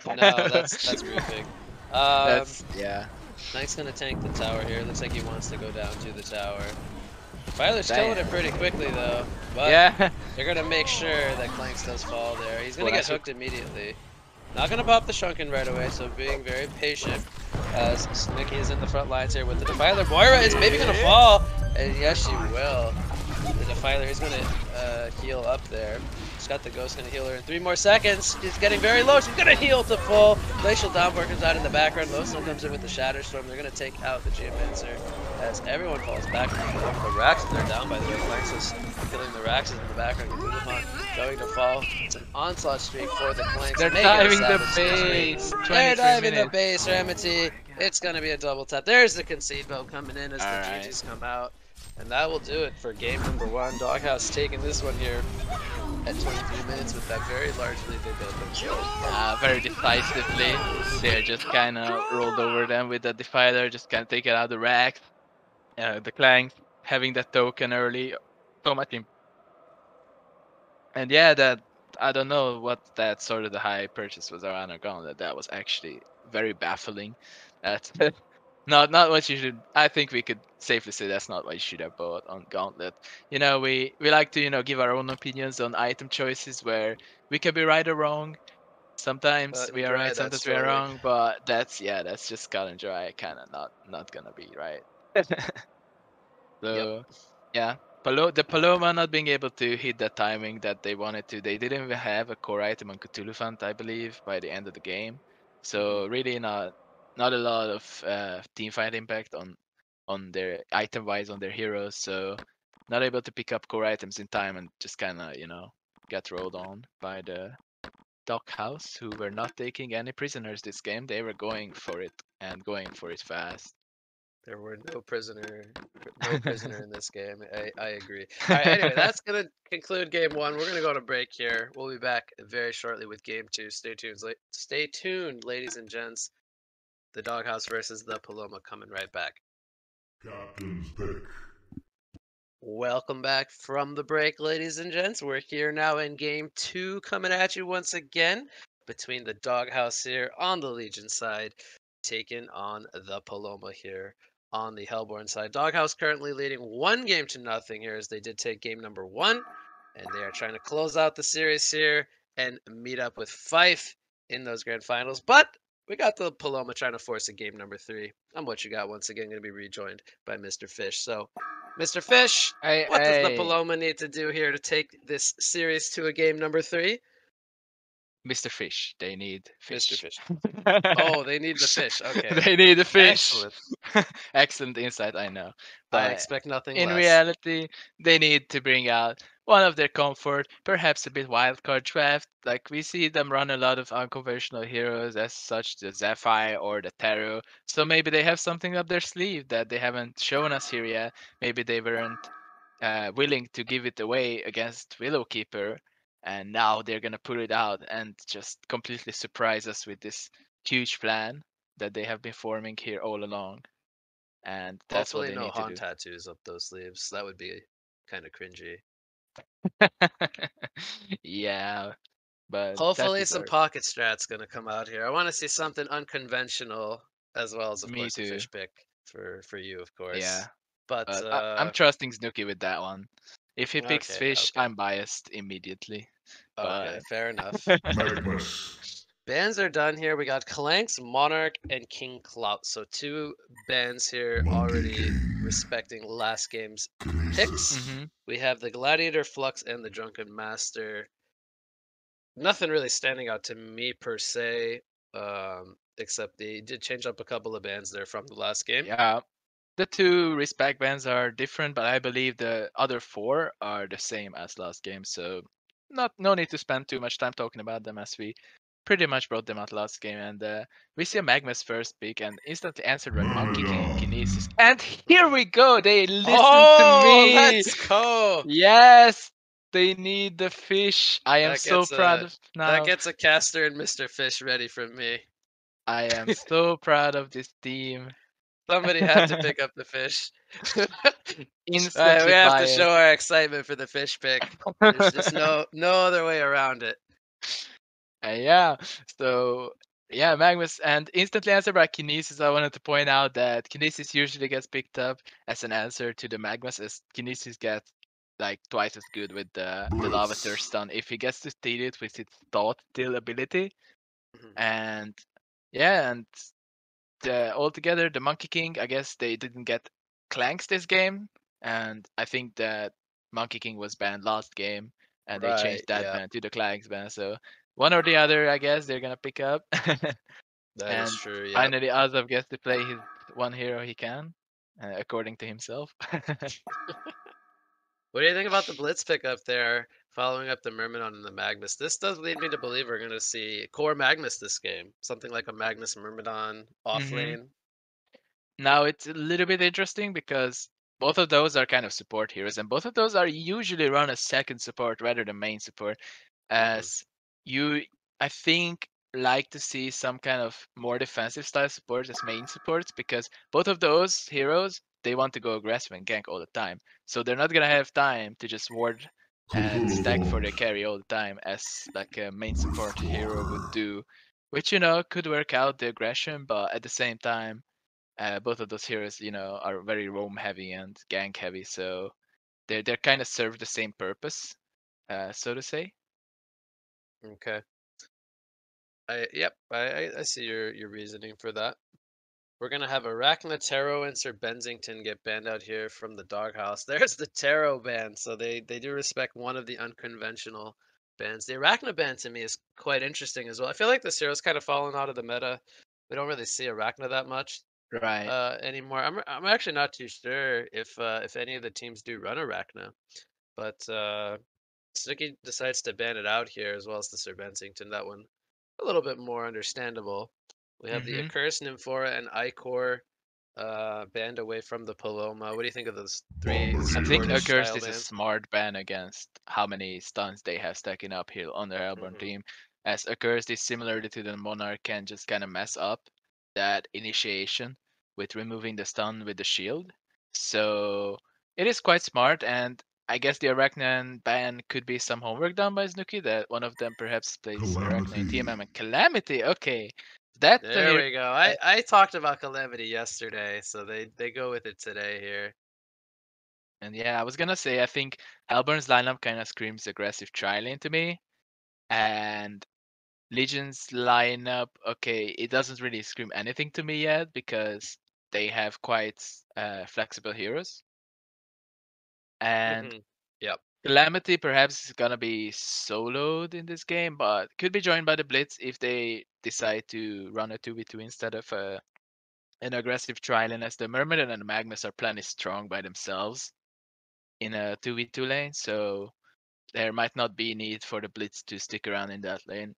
No, that's goofing. That's yeah. Knight's gonna tank the tower here. Looks like he wants to go down to the tower. Filer's Damn. killing it pretty quickly though, but Yeah. they're gonna make sure that Clanks does fall there. He's gonna Well, get hooked immediately. Not gonna pop the Shrunken right away, so being very patient as Znooki is in the front lines here with the Defiler. Moira is maybe gonna fall, and yes, she will. The Defiler is gonna heal up there. She's got the Ghost, gonna heal her in 3 more seconds. She's getting very low. She's gonna heal to full. Glacial Downpour comes out in the background. Lowstone comes in with the Shatter Storm. They're gonna take out the Geomancer as everyone falls back. The Raxes are down, by the way. Clanks killing the Raxes in the background. Cthulhuphon going to fall. It's an onslaught streak for the Clanks. They're Making a diving the savage base. streak. 23 They're diving the minutes. base, Ramaty. It's gonna be a double tap. There's the concede bell coming in as the Alright. GGs come out. And that will do it for game number 1. DogHouse taking this one here at 23 minutes with that very large lead they built themselves. Very decisively. They just kind of rolled over them with the Defiler, just kind of take it out of the rack. The Clank having that token early, so much. And yeah, that I don't know what that sort of the high purchase was around a Gauntlet. That was actually very baffling. That's not what you should. I think we could safely say that's not what you should have bought on Gauntlet. You know, we like to give our own opinions on item choices where we can be right or wrong. Sometimes Cut we and are dry, right, that sometimes we are story. wrong. But that's just cut and dry. Kind of not gonna be right. Yep. So yeah, the Paloma not being able to hit that timing that they wanted to. They didn't even have a core item on Cthulhuphant, I believe, by the end of the game. So really not a lot of team fight impact on their item wise on their heroes. So not able to pick up core items in time and just kind of get rolled on by the DogHouse, who were not taking any prisoners this game. They were going for it and going for it fast. There were no prisoner in this game. I agree. All right, anyway, that's going to conclude game 1. We're going to go on a break here. We'll be back very shortly with game 2. Stay tuned, ladies and gents. The DogHouse versus the Paloma coming right back. Captain's pick. Welcome back from the break, ladies and gents. We're here now in game 2, coming at you once again between the DogHouse here on the Legion side, taking on the Paloma here on the Hellborn side. DogHouse currently leading 1-0 here as they did take game number 1, and they are trying to close out the series here and meet up with Fife in those grand finals. But we got the Paloma trying to force a game number 3. I'm What You Got once again going to be rejoined by Mr. Fish. So, Mr. Fish, what does the Paloma need to do here to take this series to a game number 3? Mr. Fish. They need fish. Mr. Fish. Oh, they need the fish. Okay. They need the fish. Excellent. Excellent insight, I know. I But expect nothing in less. reality, they need to bring out one of their comfort, perhaps a bit wildcard draft. Like we see them run a lot of unconventional heroes as such, the Zephyr or the Tarot. So maybe they have something up their sleeve that they haven't shown us here yet. Maybe they weren't willing to give it away against Willowkeeper, and now they're gonna put it out and just completely surprise us with this huge plan that they have been forming here all along. And that's what Hopefully they no need to Han do. tattoos up those sleeves. That would be kind of cringy. Yeah, but Hopefully that's some pocket strat's going to come out here. I want to see something unconventional as well as, of Me course, the too. fish pick for you, of course. Yeah, But, but I'm trusting Znooki with that one. If he picks okay, fish, okay. I'm biased immediately. Okay, But fair enough. Magnus. Bans are done here. We got Clanks, Monarch, and King Clout. So 2 bans here Monkey already King. respecting last game's Kinesis. picks. mhm. We have the Gladiator, Flux, and the Drunken Master. Nothing really standing out to me per se, except they did change up a couple of bans there from the last game. Yeah, the 2 respec bans are different, but I believe the other 4 are the same as last game. So no need to spend too much time talking about them as we pretty much brought them out last game. And we see a Magma's first pick and instantly answered by Monkey King Myrmidon. Kinesis. And here we go. They listened to Oh, me. let's go! Yes, they need the fish. I am That so gets proud a of now. that gets a caster and Mr. Fish ready from me. I am so proud of this team. Somebody had to pick up the fish. Instantly We have to biased. show our excitement for the fish pick. There's just no other way around it. Yeah, so yeah, Magnus and instantly answered by Kinesis. I wanted to point out that Kinesis usually gets picked up as an answer to the Magnus, as Kinesis gets like twice as good with the Lava Bullets. Thirst stun if he gets to steal it with its thought till ability. Mhm. And yeah, and altogether the Monkey King, I guess they didn't get Clanks this game, and I think that Monkey King was banned last game, and they Right, changed that yeah, ban to the Clanks ban. So one or the other, I guess they're gonna pick up. that is And true. Yeah. finally, Azov gets to play his one hero he can, according to himself. What do you think about the Blitz pickup there, following up the Myrmidon and the Magnus? This does lead me to believe we're going to see core Magnus this game. Something like a Magnus Myrmidon off hmm lane. Now it's a little bit interesting because both of those are kind of support heroes, and both of those are usually run as second support rather than main support. As you, I think, like to see some kind of more defensive style supports as main supports because both of those heroes they want to go aggressive and gank all the time. So they're not gonna have time to just ward and Control of stack for all. their carry all the time as like a main support hero would do, which could work out the aggression, but at the same time, both of those heroes are very roam heavy and gank heavy, so they're kind of serve the same purpose, so to say. Okay. I see your reasoning for that. We're gonna have Arachna, Tarot, and Sir Bensington get banned out here from the Doghouse. There's the Tarot ban, so they do respect one of the unconventional bans. The Arachna ban to me is quite interesting as well. I feel like this hero's kind of fallen out of the meta. We don't really see Arachna that much Right. anymore. I'm actually not too sure if any of the teams do run Arachna, but Snooki decides to ban it out here as well as the Sir Bensington. That one a little bit more understandable. We have the hmm Accursed, Nymphora, and Icor banned away from the Paloma. What do you think of those 3 Bombers I think supportive incoming. Accursed style is a bans? smart ban against how many stuns they have stacking up here on their Hellborn Hmm team, as Accursed is similar to the Monarch can just kind of mess up that initiation with removing the stun with the shield. So it is quite smart, and I guess the Arachnan ban could be some homework done by Znooki, that one of them perhaps plays Arachnan in Calamity. TMM and Calamity. Okay, that's a There hero. we go. I talked about Calamity yesterday, so they go with it today here. And yeah, I was gonna say I think Hellburn's lineup kind of screams aggressive tri-lane to me, and Legion's lineup, okay, it doesn't really scream anything to me yet because they have quite flexible heroes. And Yep. Calamity perhaps is gonna be soloed in this game, but could be joined by the Blitz if they decide to run a 2v2 instead of an aggressive tri-lane, as the Mermaid and the Magnus are plenty strong by themselves in a 2v2 lane, so there might not be need for the Blitz to stick around in that lane.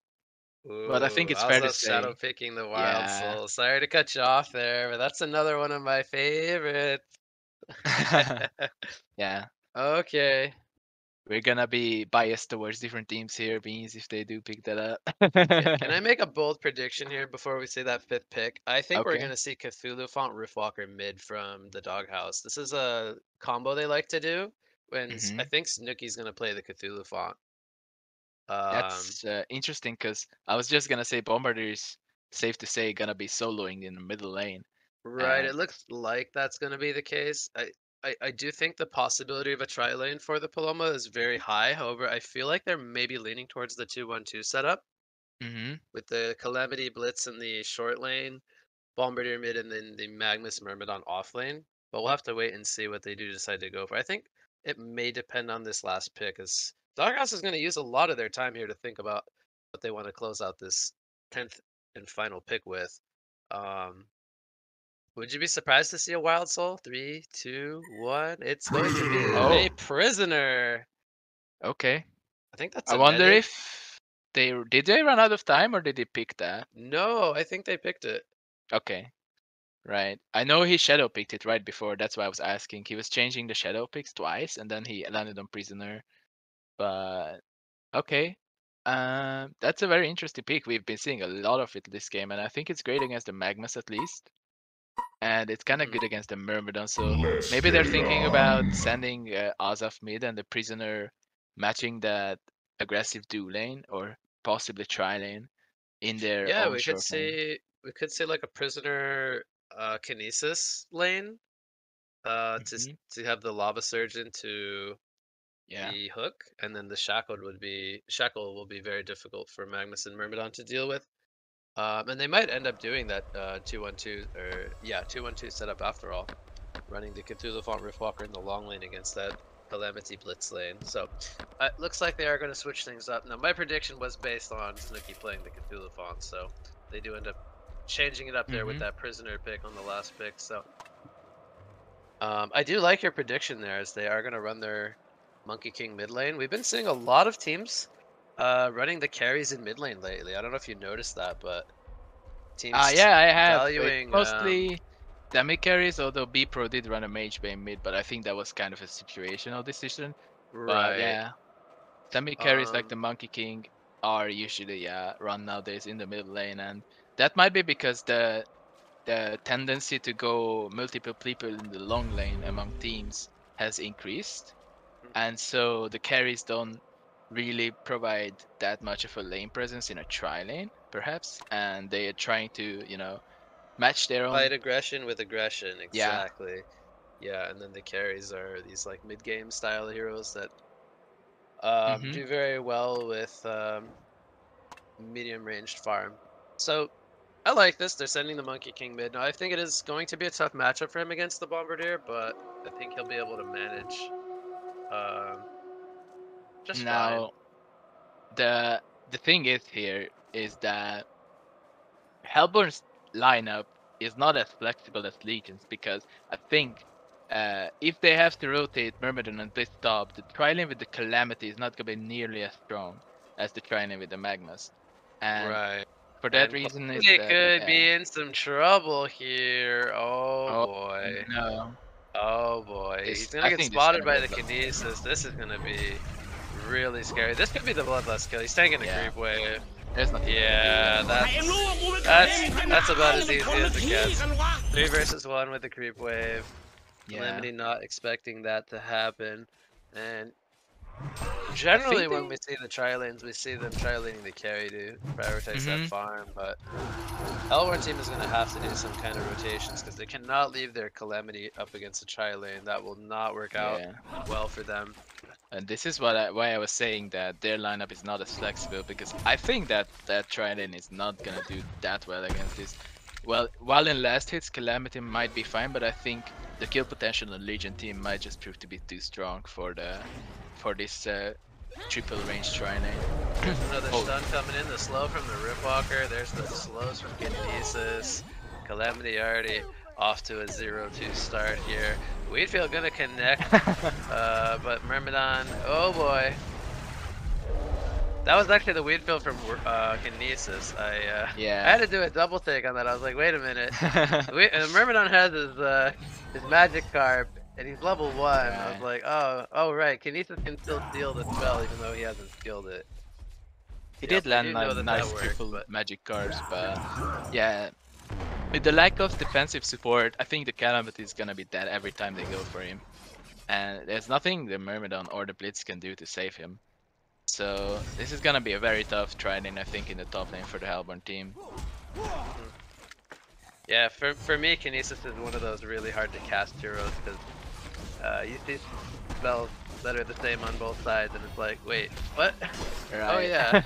But I think Ooh, it's how's fair to that say, shadow picking the Wild yeah. Soul? Sorry to cut you off there, but that's another one of my favorites. Yeah, Okay. we're gonna be biased towards different teams here, Beans, if they do pick that up. Can I make a bold prediction here before we say that fifth pick? I think we're Okay. gonna see Cthulhu Font Roofwalker mid from the Doghouse. This is a combo they like to do when I Hmm. think Snooki's gonna play the Cthulhu Font. That's interesting because I was just gonna say Bombardier's safe to say gonna be soloing in the middle lane. Right, And it looks like that's going to be the case. I do think the possibility of a tri-lane for the Paloma is very high. However, I feel like they're maybe leaning towards the 2-1-2 setup hmm with the Calamity Blitz in the short lane, Bombardier mid, and then the Magnus Myrmidon off lane. But we'll have to wait and see what they do decide to go for. I think it may depend on this last pick, as Doghouse is going to use a lot of their time here to think about what they want to close out this 10th and final pick with. Um, would you be surprised to see a Wild Soul? 3, 2, 1. It's going to be Prisoner. a oh, prisoner. okay. I think that's I a wonder medic. if they run out of time or did they pick that? No, I think they picked it. Okay, right. I know he shadow picked it right before. That's why I was asking. He was changing the shadow picks twice, and then he landed on prisoner. But okay. That's a very interesting pick. We've been seeing a lot of it this game, and I think it's great against the Magnus at least. And it's kind of good against the Myrmidon, so Let's maybe get they're it thinking about on. sending Azaf mid and the prisoner matching that aggressive do lane or possibly tri lane in their Yeah, own short lane. we could see like a prisoner kinesis lane Hmm. to have the lava surge into Yeah. the hook, and then the shackle will be very difficult for Magnus and Myrmidon to deal with. And they might end up doing that 2-1-2 or yeah 2-1-2 setup after all, running the Cthulhu Font Riftwalker in the long lane against that Calamity Blitz lane. So it looks like they are going to switch things up. Now my prediction was based on Znooki playing the Cthulhu Font, so they do end up changing it up there with Hmm. that prisoner pick on the last pick. So I do like your prediction there, as they are going to run their Monkey King mid lane. We've been seeing a lot of teams running the carries in mid lane lately. I don't know if you noticed that, but teams Yeah, I have. It's valuing mostly demi carries, although B Pro did run a mage bay mid, but I think that was kind of a situational decision. But right. yeah, demi carries like the Monkey King are usually run nowadays in the middle lane, and that might be because the tendency to go multiple people in the long lane among teams has increased, and so the carries don't really provide that much of a lane presence in a tri lane, perhaps, and they are trying to match their own. Fight aggression with aggression, Yeah. exactly. Yeah, and then the carries are these like mid-game style heroes that Hmm. do very well with medium-ranged farm. So I like this. They're sending the Monkey King mid. Now I think it is going to be a tough matchup for him against the Bombardier, but I think he'll be able to manage um, just fine. Now the thing is here is that Hellborn's lineup is not as flexible as Legion's, because I think if they have to rotate Myrmidon and Blitz top, the tri-lane with the Calamity is not going to be nearly as strong as the tri-lane with the Magnus. And Right. for that And reason is Paloma that, could yeah. be in some trouble here. Oh Oh, boy. no. Oh boy, he's gonna I get think this is spotted going to be by a the Kinesis. This is gonna be really scary. This could be the Bloodlust kill. He's taking a yeah. creep wave. There's nothing you can do. Yeah, And that's That's about as easy as it gets. 3 versus 1 with the creep wave. Yeah. Calamity not expecting that to happen. And generally when we see the tri-lanes, we see them tri-laning the carry to prioritize that farm, but L1 team is going to have to do some kind of rotations because they cannot leave their Calamity up against a tri-lane. That will not work out well for them. And this is why I was saying that their lineup is not as flexible, because I think that tri-lane is not going to do that well against this. Well, while in last hits, Calamity might be fine, but I think the kill potential on Legion team might just prove to be too strong for this triple range tri-lane. There's another stun coming in, the slow from the Ripwalker. There's the slows from Kinesis. Calamity already off to a 0-2 start here. Wheatfield gonna connect, but Myrmidon, oh boy. That was actually the Wheatfield from Kinesis. I had to do a double take on that. I was like, wait a minute. Myrmidon has his magic carp, and he's level 1. I was like, oh right, Kinesis can still steal the spell even though he hasn't skilled it. He did land nice triple magic cards, but yeah. With the lack of defensive support, I think the Calamity is gonna be dead every time they go for him. And there's nothing the Myrmidon or the Blitz can do to save him. So this is gonna be a very tough try-in, I think, in the top lane for the Hellborn team. Yeah, for me, Kinesis is one of those really hard to cast heroes because you see spells that are the same on both sides, and it's like, wait, what? Right. Oh yeah.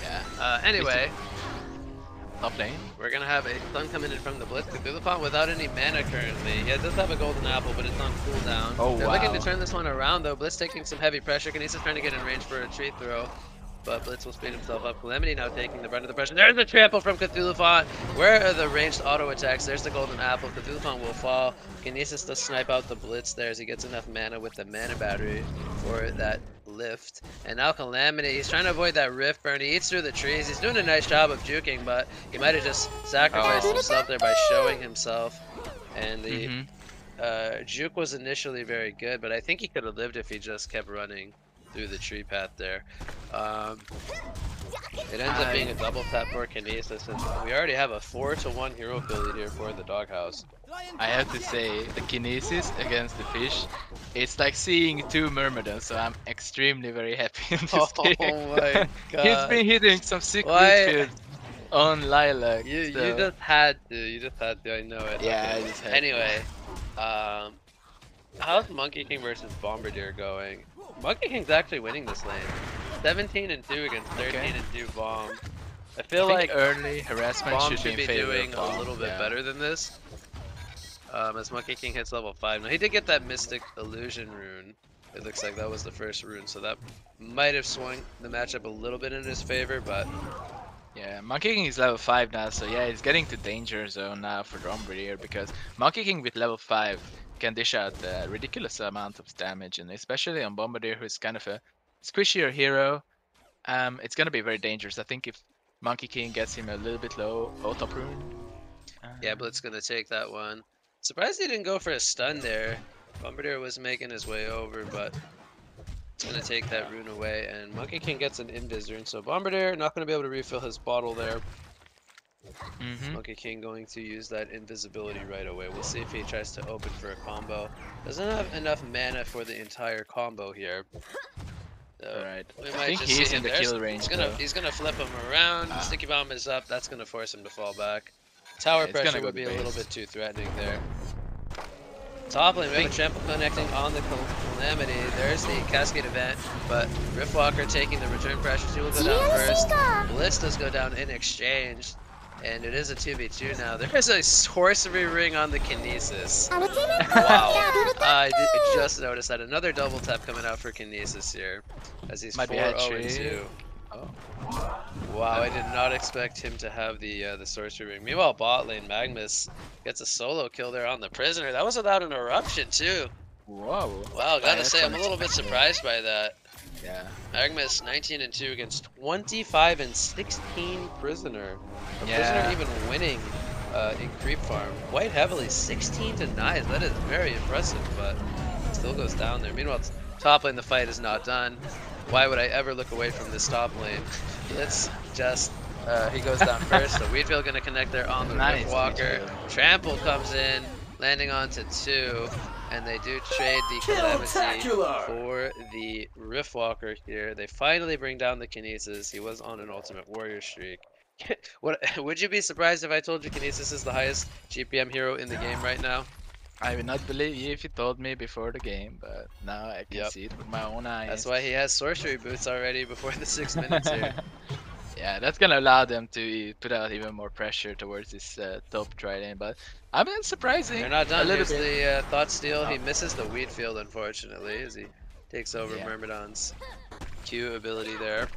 Yeah. Anyway. Top lane. We're gonna have a stun coming in from the Blitz. Cthulhuphant without any mana currently. He does have a golden apple, but it's on cooldown. Oh, They're wow. looking to turn this one around though. Blitz taking some heavy pressure. Kinesis trying to get in range for a tree throw, but Blitz will speed himself up. Calamity now taking the brunt of the pressure. There's the trample from Cthulhuphant. Where are the ranged auto attacks? There's the golden apple. Cthulhuphant will fall. Kinesis does snipe out the Blitz there as he gets enough mana with the mana battery for that lift. And now Calamity, he's trying to avoid that rift burn. He eats through the trees. He's doing a nice job of juking, but he might have just sacrificed himself there by showing himself. And the juke was initially very good, but I think he could have lived if he just kept running through the tree path there. It ends up being a double tap for Kinesis, and we already have a 4-1 hero kill lead here for the DogHouse. I have to say, the Kinesis against the fish, it's like seeing 2 Myrmidons, so I'm extremely very happy in this game. Oh my god. He's been hitting some sick Wheatfield on Lilac. You just had to, I know it. Yeah, I just had Anyway, how's Monkey King versus Bombardier going? Monkey King's actually winning this lane. 17-2 against 13-2 Bomb. I feel like early harassment Bomb should be doing a little bit better than this. As Monkey King hits level 5. Now he did get that Mystic Illusion rune. It looks like that was the first rune, so that might have swung the matchup a little bit in his favor, but yeah, Monkey King is level 5 now, so yeah, he's getting to danger zone now for Bombardier, because Monkey King with level 5 can dish out a ridiculous amount of damage, and especially on Bombardier, who's kind of a squishier hero, it's gonna be very dangerous. I think if Monkey King gets him a little bit low, top rune. yeah, Blitz gonna take that one. Surprised he didn't go for a stun there. Bombardier was making his way over, but it's gonna take that rune away, and Monkey King gets an invis rune, so Bombardier not gonna be able to refill his bottle there. Monkey King going to use that invisibility right away. We'll see if he tries to open for a combo. Doesn't have enough mana for the entire combo here. Alright, we I might think just he's see in the him. kill range. He's gonna flip him around. Sticky Bomb is up. That's gonna force him to fall back. Tower pressure would be a little bit too threatening there. Top lane, we have a trample connecting on the Calamity. There's the Cascade event, but Riftwalker taking the return pressure. She will go down first. Blitz does go down in exchange, and it is a 2v2 now. There is a sorcery ring on the Kinesis. Wow. I just noticed that. Another double tap coming out for Kinesis here, as he's 4-0-2. Oh. Wow, I did not expect him to have the sorcery ring. Meanwhile, bot lane, Magnus gets a solo kill there on the prisoner. That was without an eruption too. Whoa. Wow, gotta say, I'm a little bit surprised by that. Yeah. Magnus 19-2 against 25-16 prisoner. A prisoner even winning in creep farm quite heavily, 16-9. That is very impressive, but still goes down there. Meanwhile, top lane, the fight is not done. Why would I ever look away from this top lane? Let's just He goes down first. So Wheatfield gonna connect there on the Nice, Rift Walker. Wheatfield. Trample comes in, landing onto 2, and they do trade the Calamity for the Rift Walker here. They finally bring down the Kinesis. He was on an Ultimate Warrior streak. What would you be surprised if I told you Kinesis is the highest GPM hero in the game right now? I would not believe you if you told me before the game, but now I can Yep. see it with my own eyes. That's why he has sorcery boots already before the 6 minutes here. Yeah, that's gonna allow them to put out even more pressure towards this top trident, but I mean, surprising. They're not A done. little Here's bit. the Thought Steal. He Oh. misses the Wheatfield, unfortunately, as he takes over Yeah. Myrmidon's Q ability there.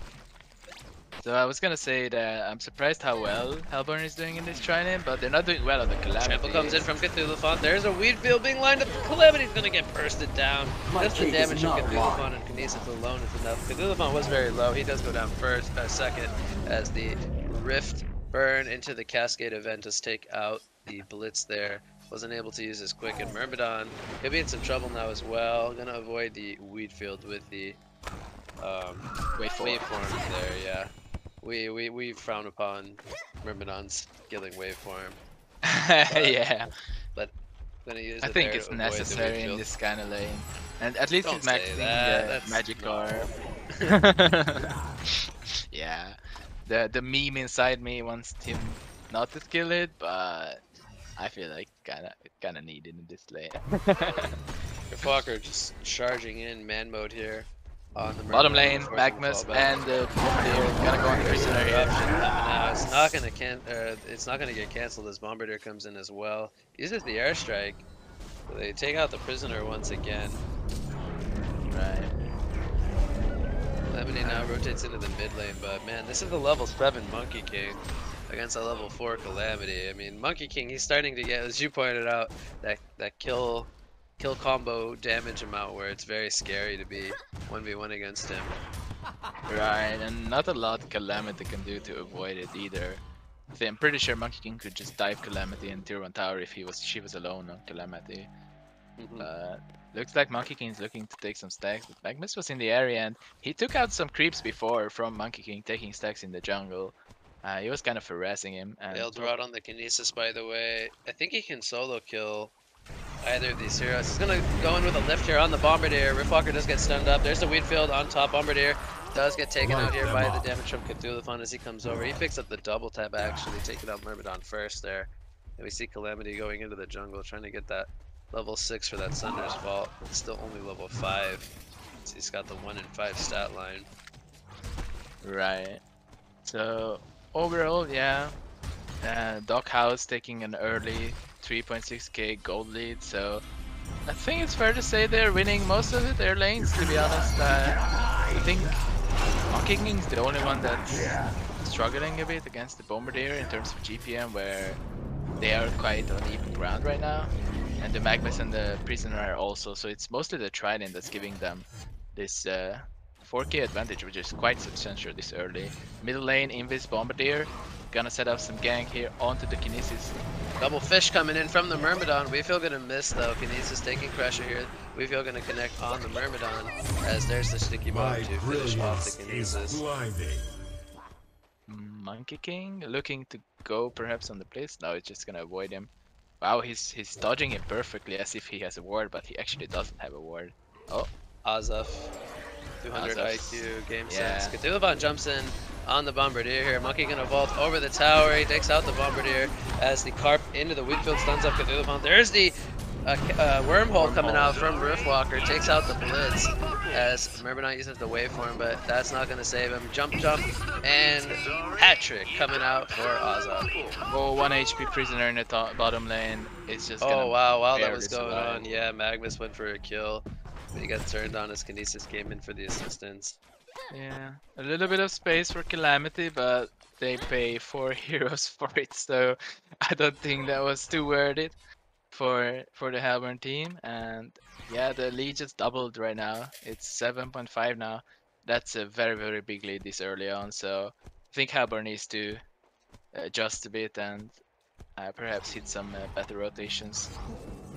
So I was gonna say that I'm surprised how well Hellborn is doing in this trident, but they're not doing well on the Calamity. Trample comes in from Cthulhuphon. There's a Wheatfield being lined up. Calamity's gonna get bursted down. Just the damage from Cthulhuphon and Kinesis alone is enough. Cthulhuphon was very low. He does go down second, as the Rift burn into the Cascade event does take out the Blitz there. Wasn't able to use his quick, and Myrmidon could be in some trouble now as well. Gonna avoid the Wheatfield with the waveform there, yeah. We frown upon Myrmidon's skilling waveform. Yeah, Gonna use I it think there it's to avoid the necessary in Wheatfield. this kind of lane, and at least Don't with say maxing that, that's Magic no. Car. Yeah, the meme inside me wants him not to kill it, but I feel like kinda needed in this lane. Walker just charging in man mode here on the Bottom Myrmidon, lane, forcing the Magnus fallback. and the Bombardier gonna go on the prisoner Another here. option coming out. It's not gonna get cancelled as Bombardier comes in as well. Uses the airstrike. So they take out the prisoner once again. Right. Lemony now rotates into the mid lane, but man, this is the level 7 Monkey King against a level 4 Calamity. I mean, Monkey King, he's starting to get, as you pointed out, that kill combo damage amount where it's very scary to be 1v1 against him. Right, and not a lot Calamity can do to avoid it either. I'm pretty sure Monkey King could just dive Calamity in tier 1 tower if she was alone on Calamity. Looks like Monkey King is looking to take some stacks, but Magnus was in the area and he took out some creeps before from Monkey King taking stacks in the jungle. He was kind of harassing him. And They'll draw out on the Kinesis, by the way. I think he can solo kill either of these heroes. He's gonna go in with a lift here on the Bombardier. Riftwalker does get stunned up. There's the Wheatfield on top. Bombardier does get taken out here by the damage from Cthulhuphon as he comes over. He picks up the double tap, actually, taking out Myrmidon first there. And we see Calamity going into the jungle, trying to get that level 6 for that Sunder's Vault. It's still only level 5. So he's got the 1 in 5 stat line. Right. So overall, yeah, DogHouse taking an early 3.6k gold lead. So I think it's fair to say they're winning most of their lanes. To be honest, I think Monkey King is the only one that's struggling a bit against the Bombardier in terms of GPM, where they are quite on even ground right now. And the Magnus and the Prisoner are also, so it's mostly the Trident that's giving them this 4k advantage, which is quite substantial this early. Middle lane, Invis Bombardier, gonna set up some gank here onto the Kinesis. Double fish coming in from the Myrmidon. We feel gonna miss though. Kinesis taking pressure here. We feel gonna connect on the Myrmidon as there's the sticky bomb to finish off the Kinesis. Monkey King looking to go perhaps on the Blitz. No, it's just gonna avoid him. Wow, he's dodging it perfectly as if he has a ward, but he actually doesn't have a ward. Oh, Azaf, 200 Azaf. IQ, game Yeah. sense. Cthulhuphon jumps in on the Bombardier here. Monkey gonna vault over the tower. He takes out the Bombardier as the Carp into the Wheatfield stuns up Cthulhuphon. There's the wormhole coming out from Riftwalker. Takes out the Blitz as Myrmidon uses the waveform, but that's not gonna save him. Jump, and hat trick coming out for Azaf. oh, 1 HP Prisoner in the bottom lane. It's just gonna Oh wow, while that barely was going survive. on, yeah, Magnus went for a kill. But he got turned on as Kinesis came in for the assistance. Yeah, a little bit of space for Calamity, but they pay 4 heroes for it, so I don't think that was too worth it for the Hellborn team. And yeah, the lead just doubled right now. It's 7.5 now. That's a very, very big lead this early on, so I think Hellborn needs to adjust a bit and perhaps hit some better rotations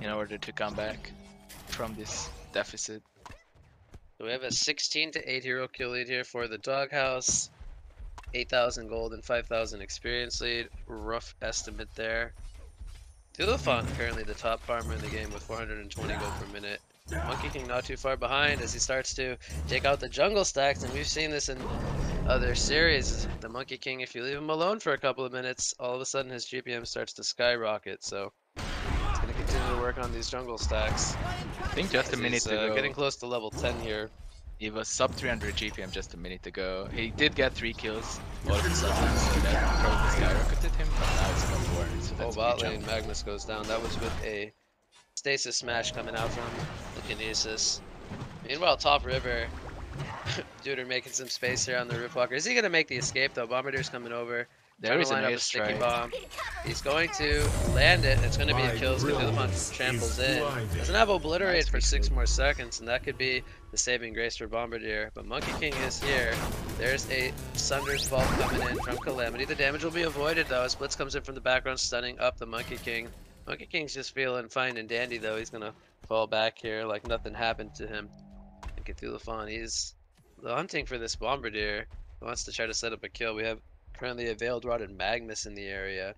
in order to come back from this deficit. So we have a 16-8 hero kill lead here for the DogHouse. 8,000 gold and 5,000 experience lead. Rough estimate there. Tulifan currently the top farmer in the game with 420 gold per minute. Monkey King not too far behind as he starts to take out the jungle stacks, and we've seen this in other series. The Monkey King, if you leave him alone for a couple of minutes, all of a sudden his GPM starts to skyrocket. So he's going to continue to work on these jungle stacks. I think just a minute ago. Getting close to level 10 here. He was sub 300 GPM just a minute ago. He did get 3 kills all of a sudden, so that probably skyrocketed him, but now it's got 4. So that's bot lane, Magnus goes down. That was with a stasis smash coming out from the Kinesis. Meanwhile, top river, Duder making some space here on the Riftwalker. Is he going to make the escape though? Bombardier's coming over. There is line an up a sticky bomb. He's going to land it. It's going to be a kill. Tulifan tramples in. Doesn't have obliterate for 6 more seconds, and that could be the saving grace for Bombardier. But Monkey King is here. There's a Sunder's Vault coming in from Calamity. The damage will be avoided though as Blitz comes in from the background, stunning up the Monkey King. Monkey King's just feeling fine and dandy though. He's going to fall back here like nothing happened to him. And Tulifan, he's hunting for this Bombardier. He wants to try to set up a kill. We have currently a Veiled Rod and Magnus in the area.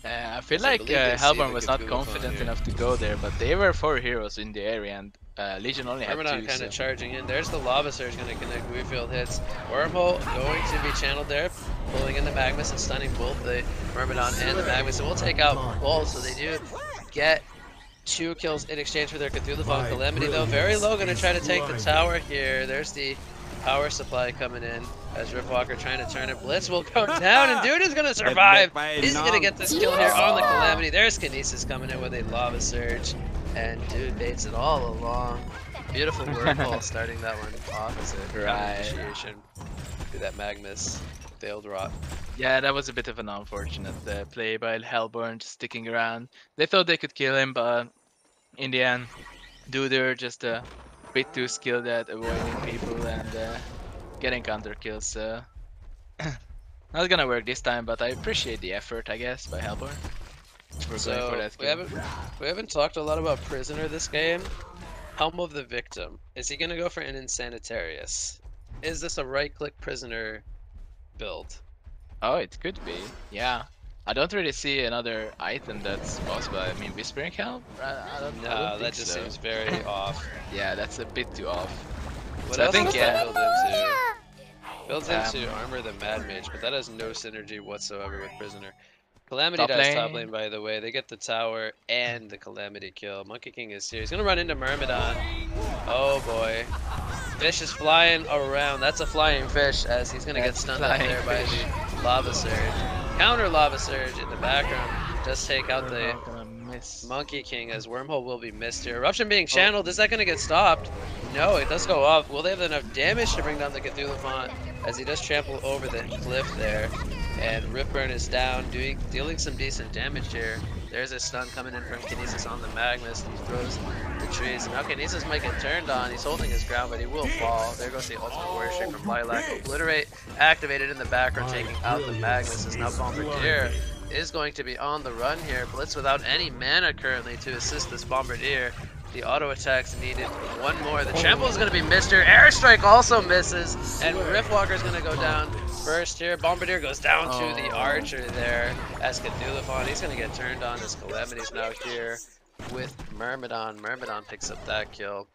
I feel like Hellborn was not confident enough to go there, but they were 4 heroes in the area, and Legion only had 2. Kind of charging in. There's the Lava Surge going to connect. Weafield hits. Wormhole going to be channeled there, pulling in the Magnus and stunning both the Myrmidon and the Magnus. And we'll take out both, so they do get 2 kills in exchange for their Cthulhu Calamity though. Very low, going to try to take the tower here. There's the power supply coming in as Riftwalker trying to turn it. Blitz will go down, and Dude is going to survive. He's going to get this kill here on the Calamity. There's Kinesis coming in with a Lava Surge, and Dude baits it all along. Beautiful Wormhole starting that one opposite. Initiation to that Magnus Veiled Rot. Yeah, that was a bit of an unfortunate play by Hellborn, just sticking around. They thought they could kill him, but in the end, Duder just a bit too skilled at avoiding people and getting counter kills. So not gonna work this time, but I appreciate the effort, I guess, by Hellborn. So we haven't talked a lot about Prisoner this game. Helm of the Victim. Is he gonna go for an Insanitarius? Is this a right-click Prisoner build? Oh, it could be. Yeah. I don't really see another item that's possible. I mean, Whispering Helm? I don't that just seems very off. Yeah, that's a bit too off. What so else I think, does that build into? Builds into Armor the Mad Mage, but that has no synergy whatsoever with Prisoner. Calamity does top lane, by the way. They get the tower and the Calamity kill. Monkey King is here. He's gonna run into Myrmidon. Oh boy. Fish is flying around. That's a flying fish as he's gonna get stunned out there by the Lava Surge. Counter Lava Surge in the background. Just take out the Monkey King as Wormhole will be missed here. Eruption being channeled. Is that gonna get stopped? No, it does go off. Will they have enough damage to bring down the Cthulhu Font as he does trample over the cliff there? And Riftburn is down, dealing some decent damage here. There's a stun coming in from Kinesis on the Magnus. He throws the trees. And now Kinesis might get turned on. He's holding his ground, but he will fall. There goes the Ultimate Warrior Strike from Lilac. Obliterate activated in the background, taking out the Magnus. As now Bombardier is going to be on the run here. Blitz without any mana currently to assist this Bombardier. The auto attacks needed one more. The trample is going to be missed here. Airstrike also misses. And Riftwalker is going to go down first here. Bombardier goes down to the Archer there as Cthulhu. He's going to get turned on as Calamity's now here with Myrmidon. Myrmidon picks up that kill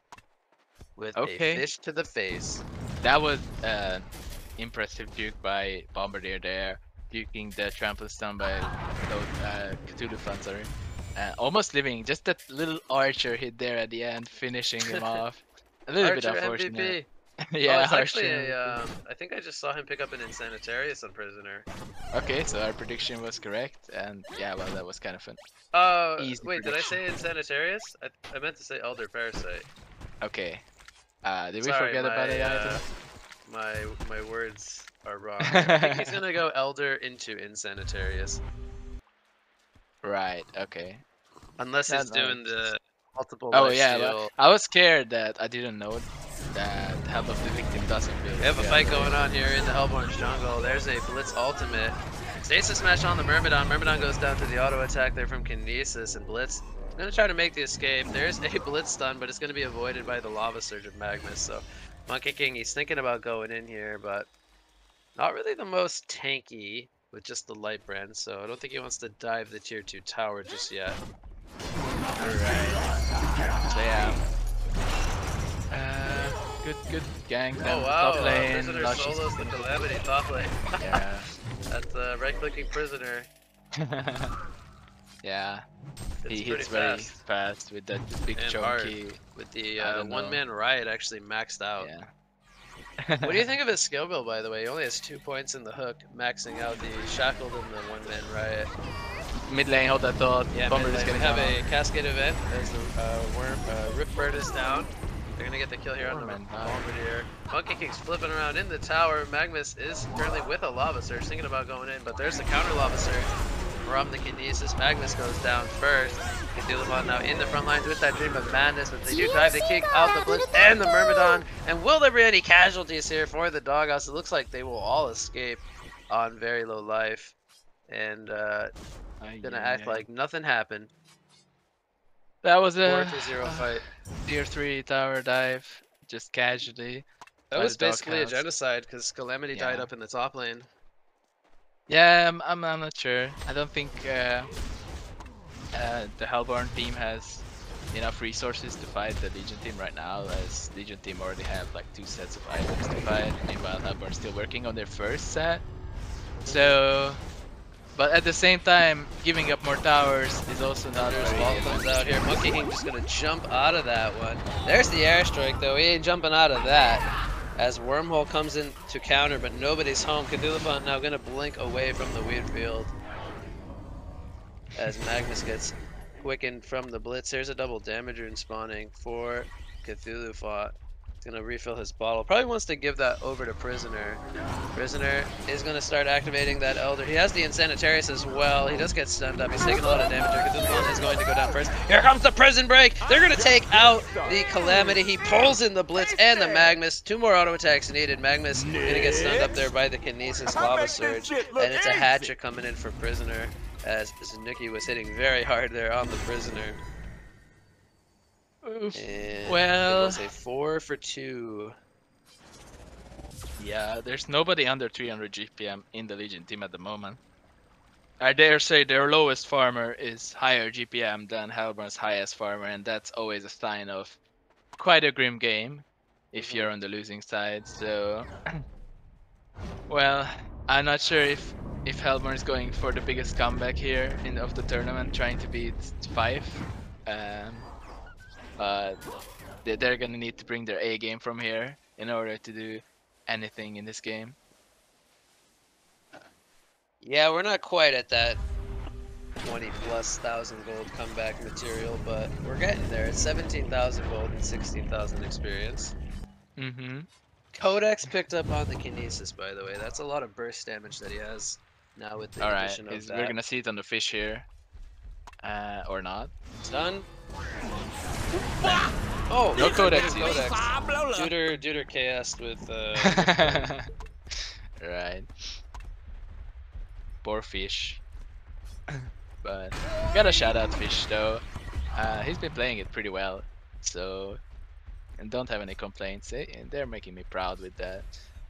with a fish to the face. That was impressive juke by Bombardier there. Duking the trample stun by Cthulhu, sorry. Almost living, just that little Archer hit there at the end, finishing him off. A little bit unfortunate. Yeah, it's actually I think I just saw him pick up an Insanitarius on Prisoner. Okay, so our prediction was correct, and yeah, well, that was kind of fun. Wait, did I say Insanitarius? I meant to say Elder Parasite. Okay. Did we forget about it? My words are wrong. I think he's gonna go Elder into Insanitarius. Right, okay. Unless he's doing the multiple well, I was scared that I didn't know that Help of the Victim doesn't build. We have a fight going on here in the Hellborn's jungle. There's a Blitz ultimate. Stasis smash on the Myrmidon. Myrmidon goes down to the auto attack there from Kinesis, and Blitz is going to try to make the escape. There's a Blitz stun, but it's going to be avoided by the Lava Surge of Magnus. So Monkey King, he's thinking about going in here, but Not really the most tanky with just the light brand, so I don't think he wants to dive the tier 2 tower just yet. Alright. So yeah. Good gank. Oh Then wow, top lane. Prisoner Luscious solos the Calamity top lane. Yeah. That's right-clicking Prisoner. Yeah. It's He pretty hits very fast. fast with that big And chunky. hard. With the I don't know. one-man riot actually maxed out. Yeah. What do you think of his skill build, by the way? He only has 2 points in the hook, maxing out the shackled and the one-man riot. Mid lane, hold that thought. Yeah, Bomber mid is lane. We getting have down. a cascade event as the Rift Bird is down. They're gonna get the kill here on the Foreman, Bombardier. Monkey King's flipping around in the tower. Magnus is currently with a Lava Surge, thinking about going in, but there's the counter Lava Surge from the Kinesis. Magnus goes down first. Cthulhu now in the front lines with that Dream of Madness, but they do drive the kick out the Blitz and the Myrmidon. And will there be any casualties here for the Doghouse? It looks like they will all escape on very low life. And gonna act like nothing happened. That was a 4-0 fight. tier 3 tower dive, just casually. That by was the basically a Doghouse. genocide because Calamity died Yeah. up in the top lane. Yeah, I'm not sure. I don't think the Hellborn team has enough resources to fight the Legion team right now, as Legion team already have like 2 sets of items to fight. Meanwhile, Hellborn still working on their first set. So, but at the same time, giving up more towers is also not There's very Vault comes out here. Monkey King just gonna jump out of that one. There's the airstrike though. He ain't jumping out of that. As Wormhole comes in to counter, but nobody's home. Cthulhu now gonna blink away from the weed field. As Magnus gets quickened from the blitz. There's a double damage rune spawning for Cthulhu Fought. He's gonna refill his bottle. Probably wants to give that over to Prisoner. Prisoner is gonna start activating that Elder. He has the Insanitarius as well. He does get stunned up. He's taking a lot of damage. Cthulhu is going to go down first. Here comes the Prison Break. They're gonna take out the Calamity. He pulls in the Blitz and the Magnus. 2 more auto attacks needed. Magnus gonna get stunned up there by the Kinesis Lava Surge. And it's a hatchet coming in for Prisoner, as Znooki was hitting very hard there on the Prisoner. Oof. And Well, it was a 4 for 2. yeah, there's nobody under 300 GPM in the Legion team at the moment. I dare say their lowest farmer is higher GPM than Hellborn's highest farmer, and that's always a sign of quite a grim game if you're on the losing side. So, well, I'm not sure if Hellborn is going for the biggest comeback here of the tournament, trying to beat 5. But they're gonna need to bring their A game from here in order to do anything in this game. Yeah, we're not quite at that 20+ thousand gold comeback material, but we're getting there. It's 17,000 gold and 16,000 experience. Mm-hmm. Codex picked up on the Kinesis, by the way. That's a lot of burst damage that he has now with the Alright, addition of that. we're gonna see it on the fish here. Or not. It's done. Oh, No Codex. Duder chaos with Right. Poor fish. But gotta shout out fish though. He's been playing it pretty well. So, and don't have any complaints. And they're making me proud with the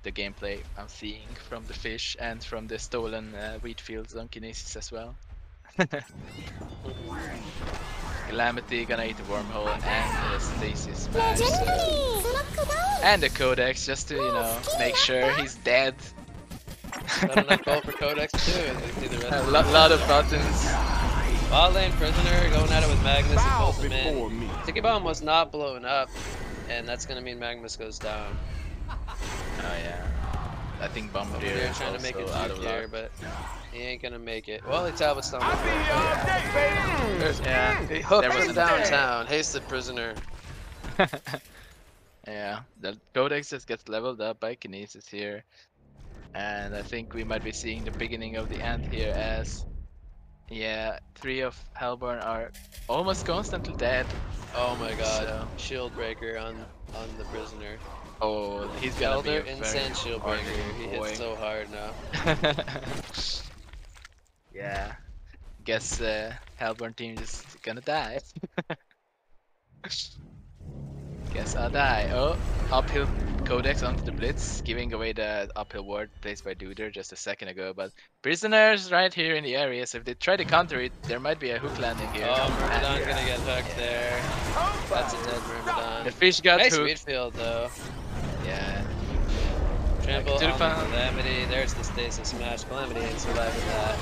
gameplay I'm seeing from the fish and from the stolen wheat fields on Kinesis as well. Calamity gonna eat the wormhole and the stasis smash. And the Codex just to, you know, make sure he's dead. Not enough gold for Codex too. As we see the rest A of lot of buttons. Bot lane Prisoner going at it with Magnus. He pulls him in. Tiki Bomb was not blown up, and that's gonna mean Magnus goes down. Oh yeah. I think Bombardier They're is trying to make it also out of juke here, luck. but he ain't gonna make it. Well, he Talbot's down. There's, yeah, He hooked there was him downtown. Hasted Prisoner. Yeah, the Codex just gets leveled up by Kinesis here. And I think we might be seeing the beginning of the end here as, yeah, 3 of Hellborn are almost constantly dead. Oh my god. So- Shield breaker on the Prisoner. Oh, he's gonna be Elder a very insane shield breaker. hard He boy. hits so hard now. Yeah, guess Hellborn team just gonna die. Guess I'll die. Oh, uphill Codex onto the Blitz, giving away the uphill ward placed by Duder just a second ago. But Prisoners right here in the area, so if they try to counter it, there might be a hook landing here. Oh, Myrmidon gonna get hooked there. That's a dead Myrmidon. The fish got Nice hooked. wheat field though. Yeah. Trample on the Fan. Calamity. There's the stasis smash. Calamity ain't surviving that.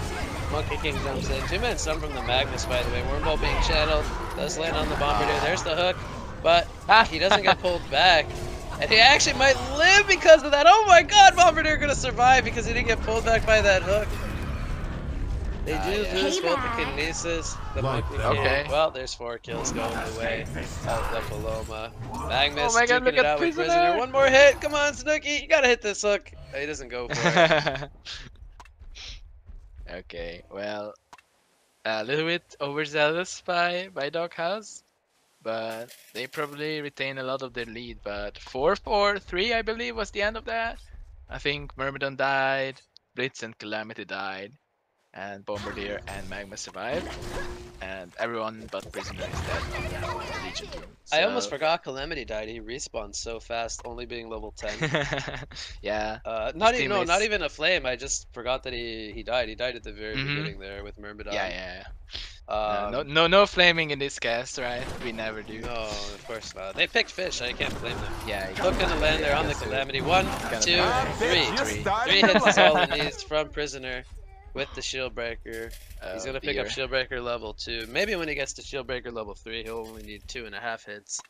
Monkey King jumps in. 2-man stun from the Magnus, by the way. Wormhole being channeled. Does land on the Bombardier. There's the hook. But he doesn't get pulled back. And he actually might live because of that. Oh my god, Bombardier gonna survive because he didn't get pulled back by that hook. They do lose both the Kinesis, the Monkey King. Okay. Well, there's 4 kills going the way of the Paloma. Magnus Oh my god, duking look it at out with Prisoner. Prisoner. One more hit. Come on, Znooki. You gotta hit this hook. He doesn't go for it. Okay, well, a little bit overzealous by DogHouse, but they probably retain a lot of their lead. But 4-4-3, I believe, was the end of that. I think Myrmidon died, Blitz and Calamity died, and Bombardier and Magma survived, and everyone but Prisoner is dead on the Legion team. I almost forgot Calamity died. He respawned so fast, only being level 10. Yeah. Not even a flame. I just forgot that he died. He died at the very beginning there with Myrmidon. Yeah. No flaming in this cast, right? We never do. No, of course not. They picked fish. I can't blame them. Yeah. Hook in the land there on the Calamity. 1, 2, 3. Three. 3 hits is all it needs from Prisoner with the shield breaker. He's gonna pick up shield breaker level 2. Maybe when he gets to shield breaker level 3, he'll only need 2.5 hits.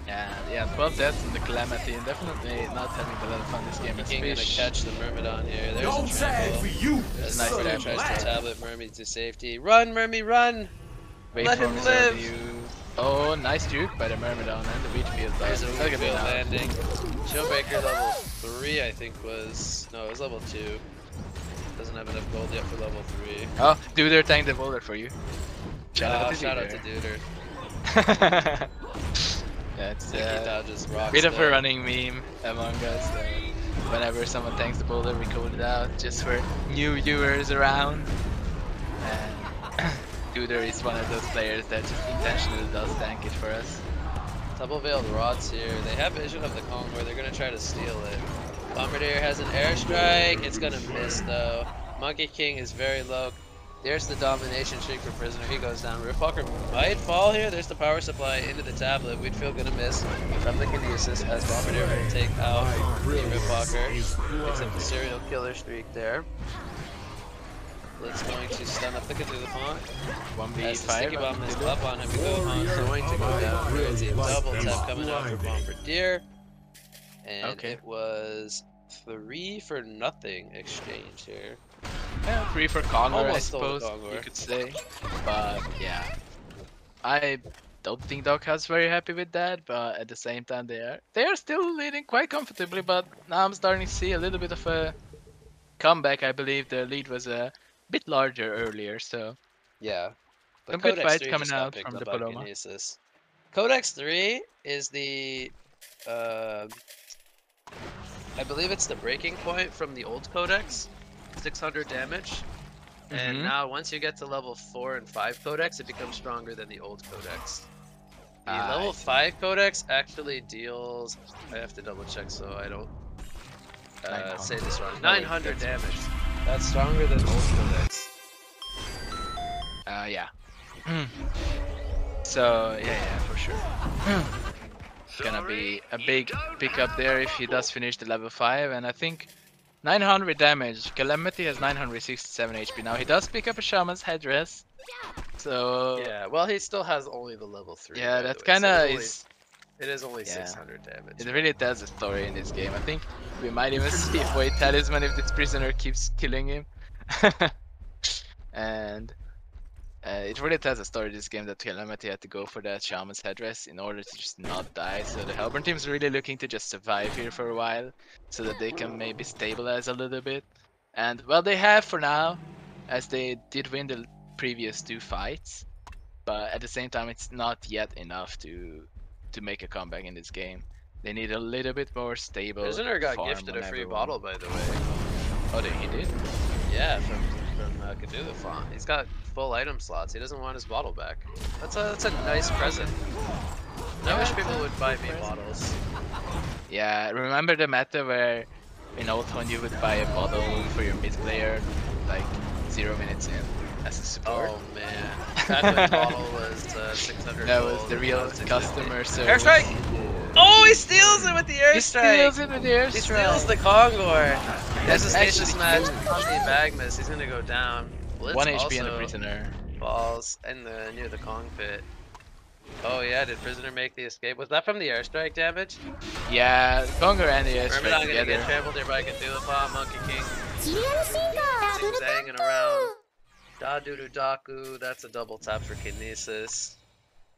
Yeah, 12 deaths in the Calamity, and definitely not having a lot of fun this game. He's gonna catch the Myrmidon here. There's a trample. As Nifer tries to tablet Myrmy to safety. Run, Myrmy, run! Let him live! Oh, nice juke by the Myrmidon and the wheat field. There's a wheat field landing. Shieldbreaker level 3, I think was... No, it was level 2. Doesn't have enough gold yet for level 3. Oh, Duder tanked the boulder for you. Shout out to Duder. That's a bit of a running meme among us. Whenever someone tanks the boulder, we code it out just for new viewers around. And Duder is one of those players that just intentionally does tank it for us. Double veiled rods here. They have vision of the Convoy. They're gonna try to steal it. Bombardier has an airstrike. It's gonna miss though. Monkey King is very low. There's the domination streak for Prisoner. He goes down. Ripwalker might fall here. There's the power supply into the tablet. We'd feel gonna miss from the Kinesis as Bombardier will take out the Ripwalker. Picks up the serial killer streak there. Blitz going to stun up the Cthulhu. 1v5. As the sticky bomb is up on him, Cthulhu going to go down. There's a double tap coming out for Bombardier. And it was 3 for nothing exchange here. Yeah, 3 for Conquer, I Almost suppose Conquer. you could say. But yeah, I don't think DogHouse is very happy with that. But at the same time, they are still leading quite comfortably. But now I'm starting to see a little bit of a comeback. I believe the lead was a bit larger earlier, so yeah. But some good Codex fights 3 coming just got out picked from up the by Paloma. Kinesis. Codex 3 is the I believe it's the breaking point from the old Codex, 600 damage. And now once you get to level 4 and 5 Codex, it becomes stronger than the old Codex. The level 5 Codex actually deals, I have to double check so I don't say this wrong, 900 damage. That's stronger than old Codex. Yeah. So yeah, for sure. Gonna be a big pickup there if he does finish the level 5, and I think 900 damage. Calamity has 967 HP. Now he does pick up a Shaman's Headdress, so yeah. Well, he still has only the level 3. yeah, that's kind of it is only 600 damage. It really tells a story in this game. I think we might even see Void Talisman if this prisoner keeps killing him. And it really tells a story this game that Calamity had to go for that Shaman's Headdress in order to just not die. So the Hellborn team is really looking to just survive here for a while so that they can maybe stabilize a little bit. And well, they have for now, as they did win the previous 2 fights. But at the same time, it's not yet enough to make a comeback in this game. They need a little bit more stable. Prisoner got farm gifted a free whenever bottle, by the way. Oh, he did? Yeah, from Cthulhu. He's got full item slots. He doesn't want his bottle back. That's a nice present. I wish people would buy me bottles. Yeah, remember the meta where in Oldtown you would buy a bottle for your mid player like 0 minutes in as a support? Oh man, back when bottle was 600 That was gold, the real 650. customer service. Airstrike! Oh, he steals it with the airstrike! He steals it with the airstrike. He steals the Kongor. There's a That's stasis actually match on the Magnus. He's gonna go down. Blitz 1 HP on the also prisoner. falls in the near the Kong pit. Oh yeah, did prisoner make the escape? Was that from the airstrike damage? Yeah, Conger and the Remember airstrike not gonna get together. trampled here by Cthulhu, Monkey King. Zigzagging around. Da doo doo daku. That's a double tap for Kinesis.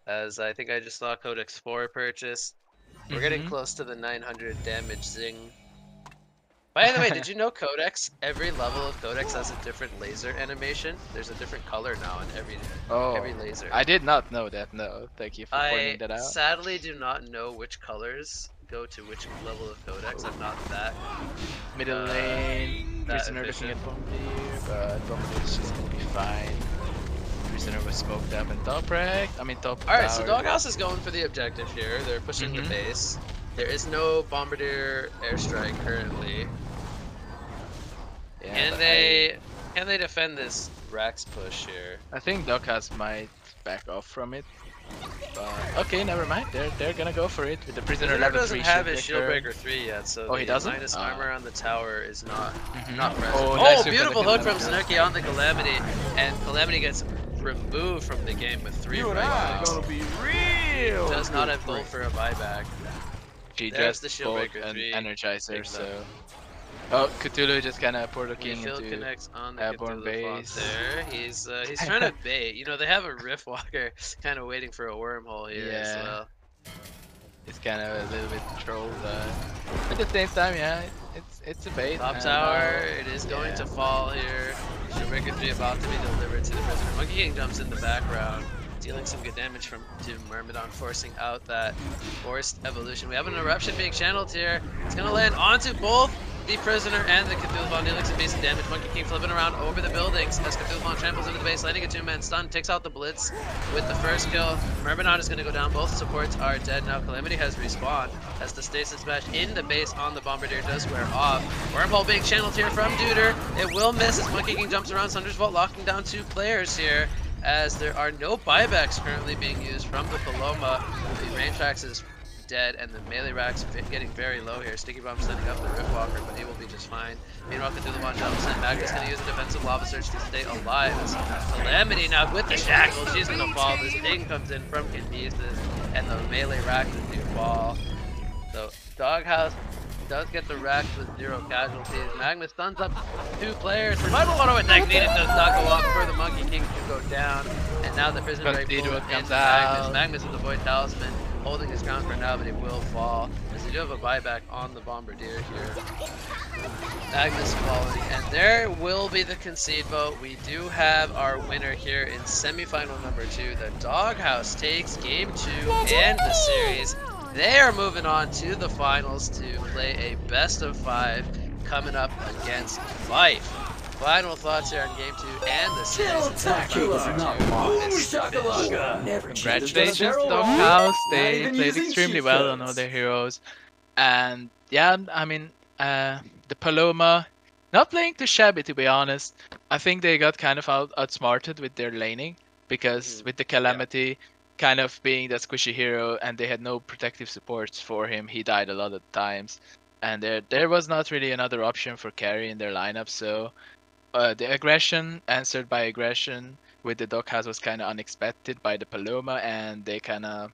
As I think I just saw Codex 4 purchase. We're getting close to the 900 damage zing. By the way, did you know Codex? Every level of Codex has a different laser animation. There's a different color now in every laser. I did not know that. No, thank you for pointing that I out. sadly do not know which colors go to which level of Codex. I'm not that. Middle lane, that prisoner looking efficient. at Bombardier, but Bombardier is just gonna be fine. Prisoner was smoked up and top wrecked. I mean top. Alright, so tower. DogHouse is going for the objective here. They're pushing the base. There is no Bombardier airstrike currently. Yeah, Can but they defend this Rax push here? I think DogHouse might back off from it. But okay, never mind. They're gonna go for it with the prisoner Prisoner level doesn't 3 have his Shieldbreaker. Shieldbreaker 3 yet, so Oh, he the doesn't? minus Ah. armor on the tower is not Mhm. present. Oh, Oh, nice hook on the beautiful hook from Calamity. Znooki on the Calamity, and Calamity gets removed from the game with 3 buybacks. be real. Does not have gold for a buyback. She There's just the bought Shieldbreaker an 3. Energizer, Take so. Oh, Cthulhu just kind of portal-king Field into connects on the Airborne Cthulhu font base. there. He's trying to bait. You know, they have a Riftwalker kind of waiting for a wormhole here as Yeah. well. It's kind of a little bit trolled, at the same time, yeah, it's a bait. Top and tower, now- it is going yeah. to fall here. Shieldbreaker 3 about to be delivered to the prisoner. Monkey King jumps in the background, dealing some good damage to Myrmidon, forcing out that forced evolution. We have an eruption being channeled here. It's gonna land onto both the prisoner and the Cthulhu, dealing some basic damage. Monkey King flipping around over the buildings as Cthulhu tramples into the base, landing a 2-man stun, takes out the Blitz with the first kill. Myrmidon is gonna go down. Both supports are dead now. Calamity has respawned as the stasis smash in the base on the Bombardier does wear off. Wormhole being channeled here from Duder. It will miss as Monkey King jumps around. Thunder's Vault locking down 2 players here, as there are no buybacks currently being used from the Paloma. The range tracks is dead, and the melee racks getting very low here. Sticky Bomb sending up the Riftwalker, but he will be just fine. Meanwhile, Cthulhu jumps in. Magnus gonna use a defensive lava surge to stay alive. As Calamity now with the shackle, she's gonna fall. This ding comes in from Kinesis, and the melee racks do fall. So DogHouse does get the racks with 0 casualties. Magnus stuns up 2 players. Survival auto attack needed does not go off for the Monkey King to go down. And now the prisoner But rifle Deedwood comes into Magnus. out. Magnus with the Void Talisman, holding his ground for now, but he will fall. As they do have a buyback on the Bombardier here. Magnus falling, and there will be the concede vote. We do have our winner here in semifinal number 2. The DogHouse takes game 2 and the series. They are moving on to the finals to play a best of 5 coming up against Life. Final thoughts here on game 2 and the series. Congratulations, DogHouse. They played extremely well on all their heroes. And yeah, I mean, the Paloma, not playing too shabby to be honest. I think they got kind of outsmarted with their laning, because with the Calamity kind of being that squishy hero and they had no protective supports for him, he died a lot of times. And there was not really another option for carry in their lineup, so the aggression answered by aggression with the DogHouse was kind of unexpected by the Paloma, and they kind of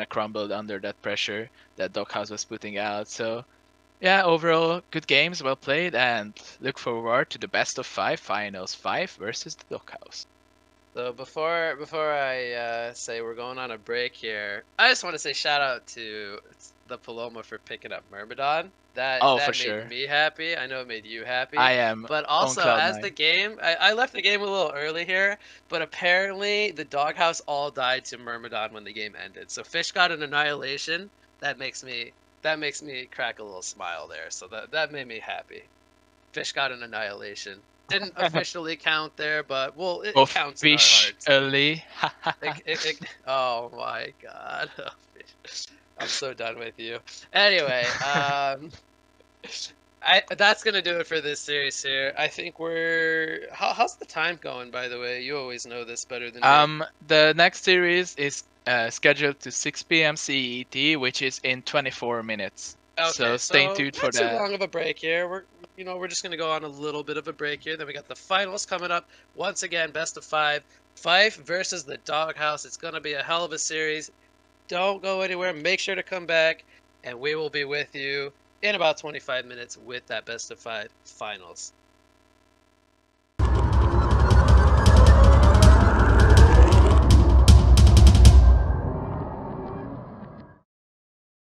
crumbled under that pressure that DogHouse was putting out. So yeah, overall good games, well played, and look forward to the best of 5 finals, 5 versus the DogHouse. So before I say we're going on a break here, I just want to say shout out to the Paloma for picking up Myrmidon. That for made sure. me happy. I know it made you happy. I am But on also, cloud as nine. the game, I left the game a little early here, but apparently the DogHouse all died to Myrmidon when the game ended. So Fish got an annihilation. That makes me crack a little smile there. So that made me happy. Fish got an annihilation. didn't officially count there, but well, it counts in our hearts. Officially. Oh my god. I'm so done with you. Anyway, that's gonna do it for this series here. I think we're how's the time going, by the way? You always know this better than me. The next series is scheduled to 6 p.m. CET, which is in 24 minutes. Okay, So stay tuned for not too that. long of a break here. We're just gonna go on a little bit of a break here. Then we got the finals coming up. Once again, best of 5. Fife versus the DogHouse. It's gonna be a hell of a series. Don't go anywhere. Make sure to come back, and we will be with you in about 25 minutes with that best of 5 finals.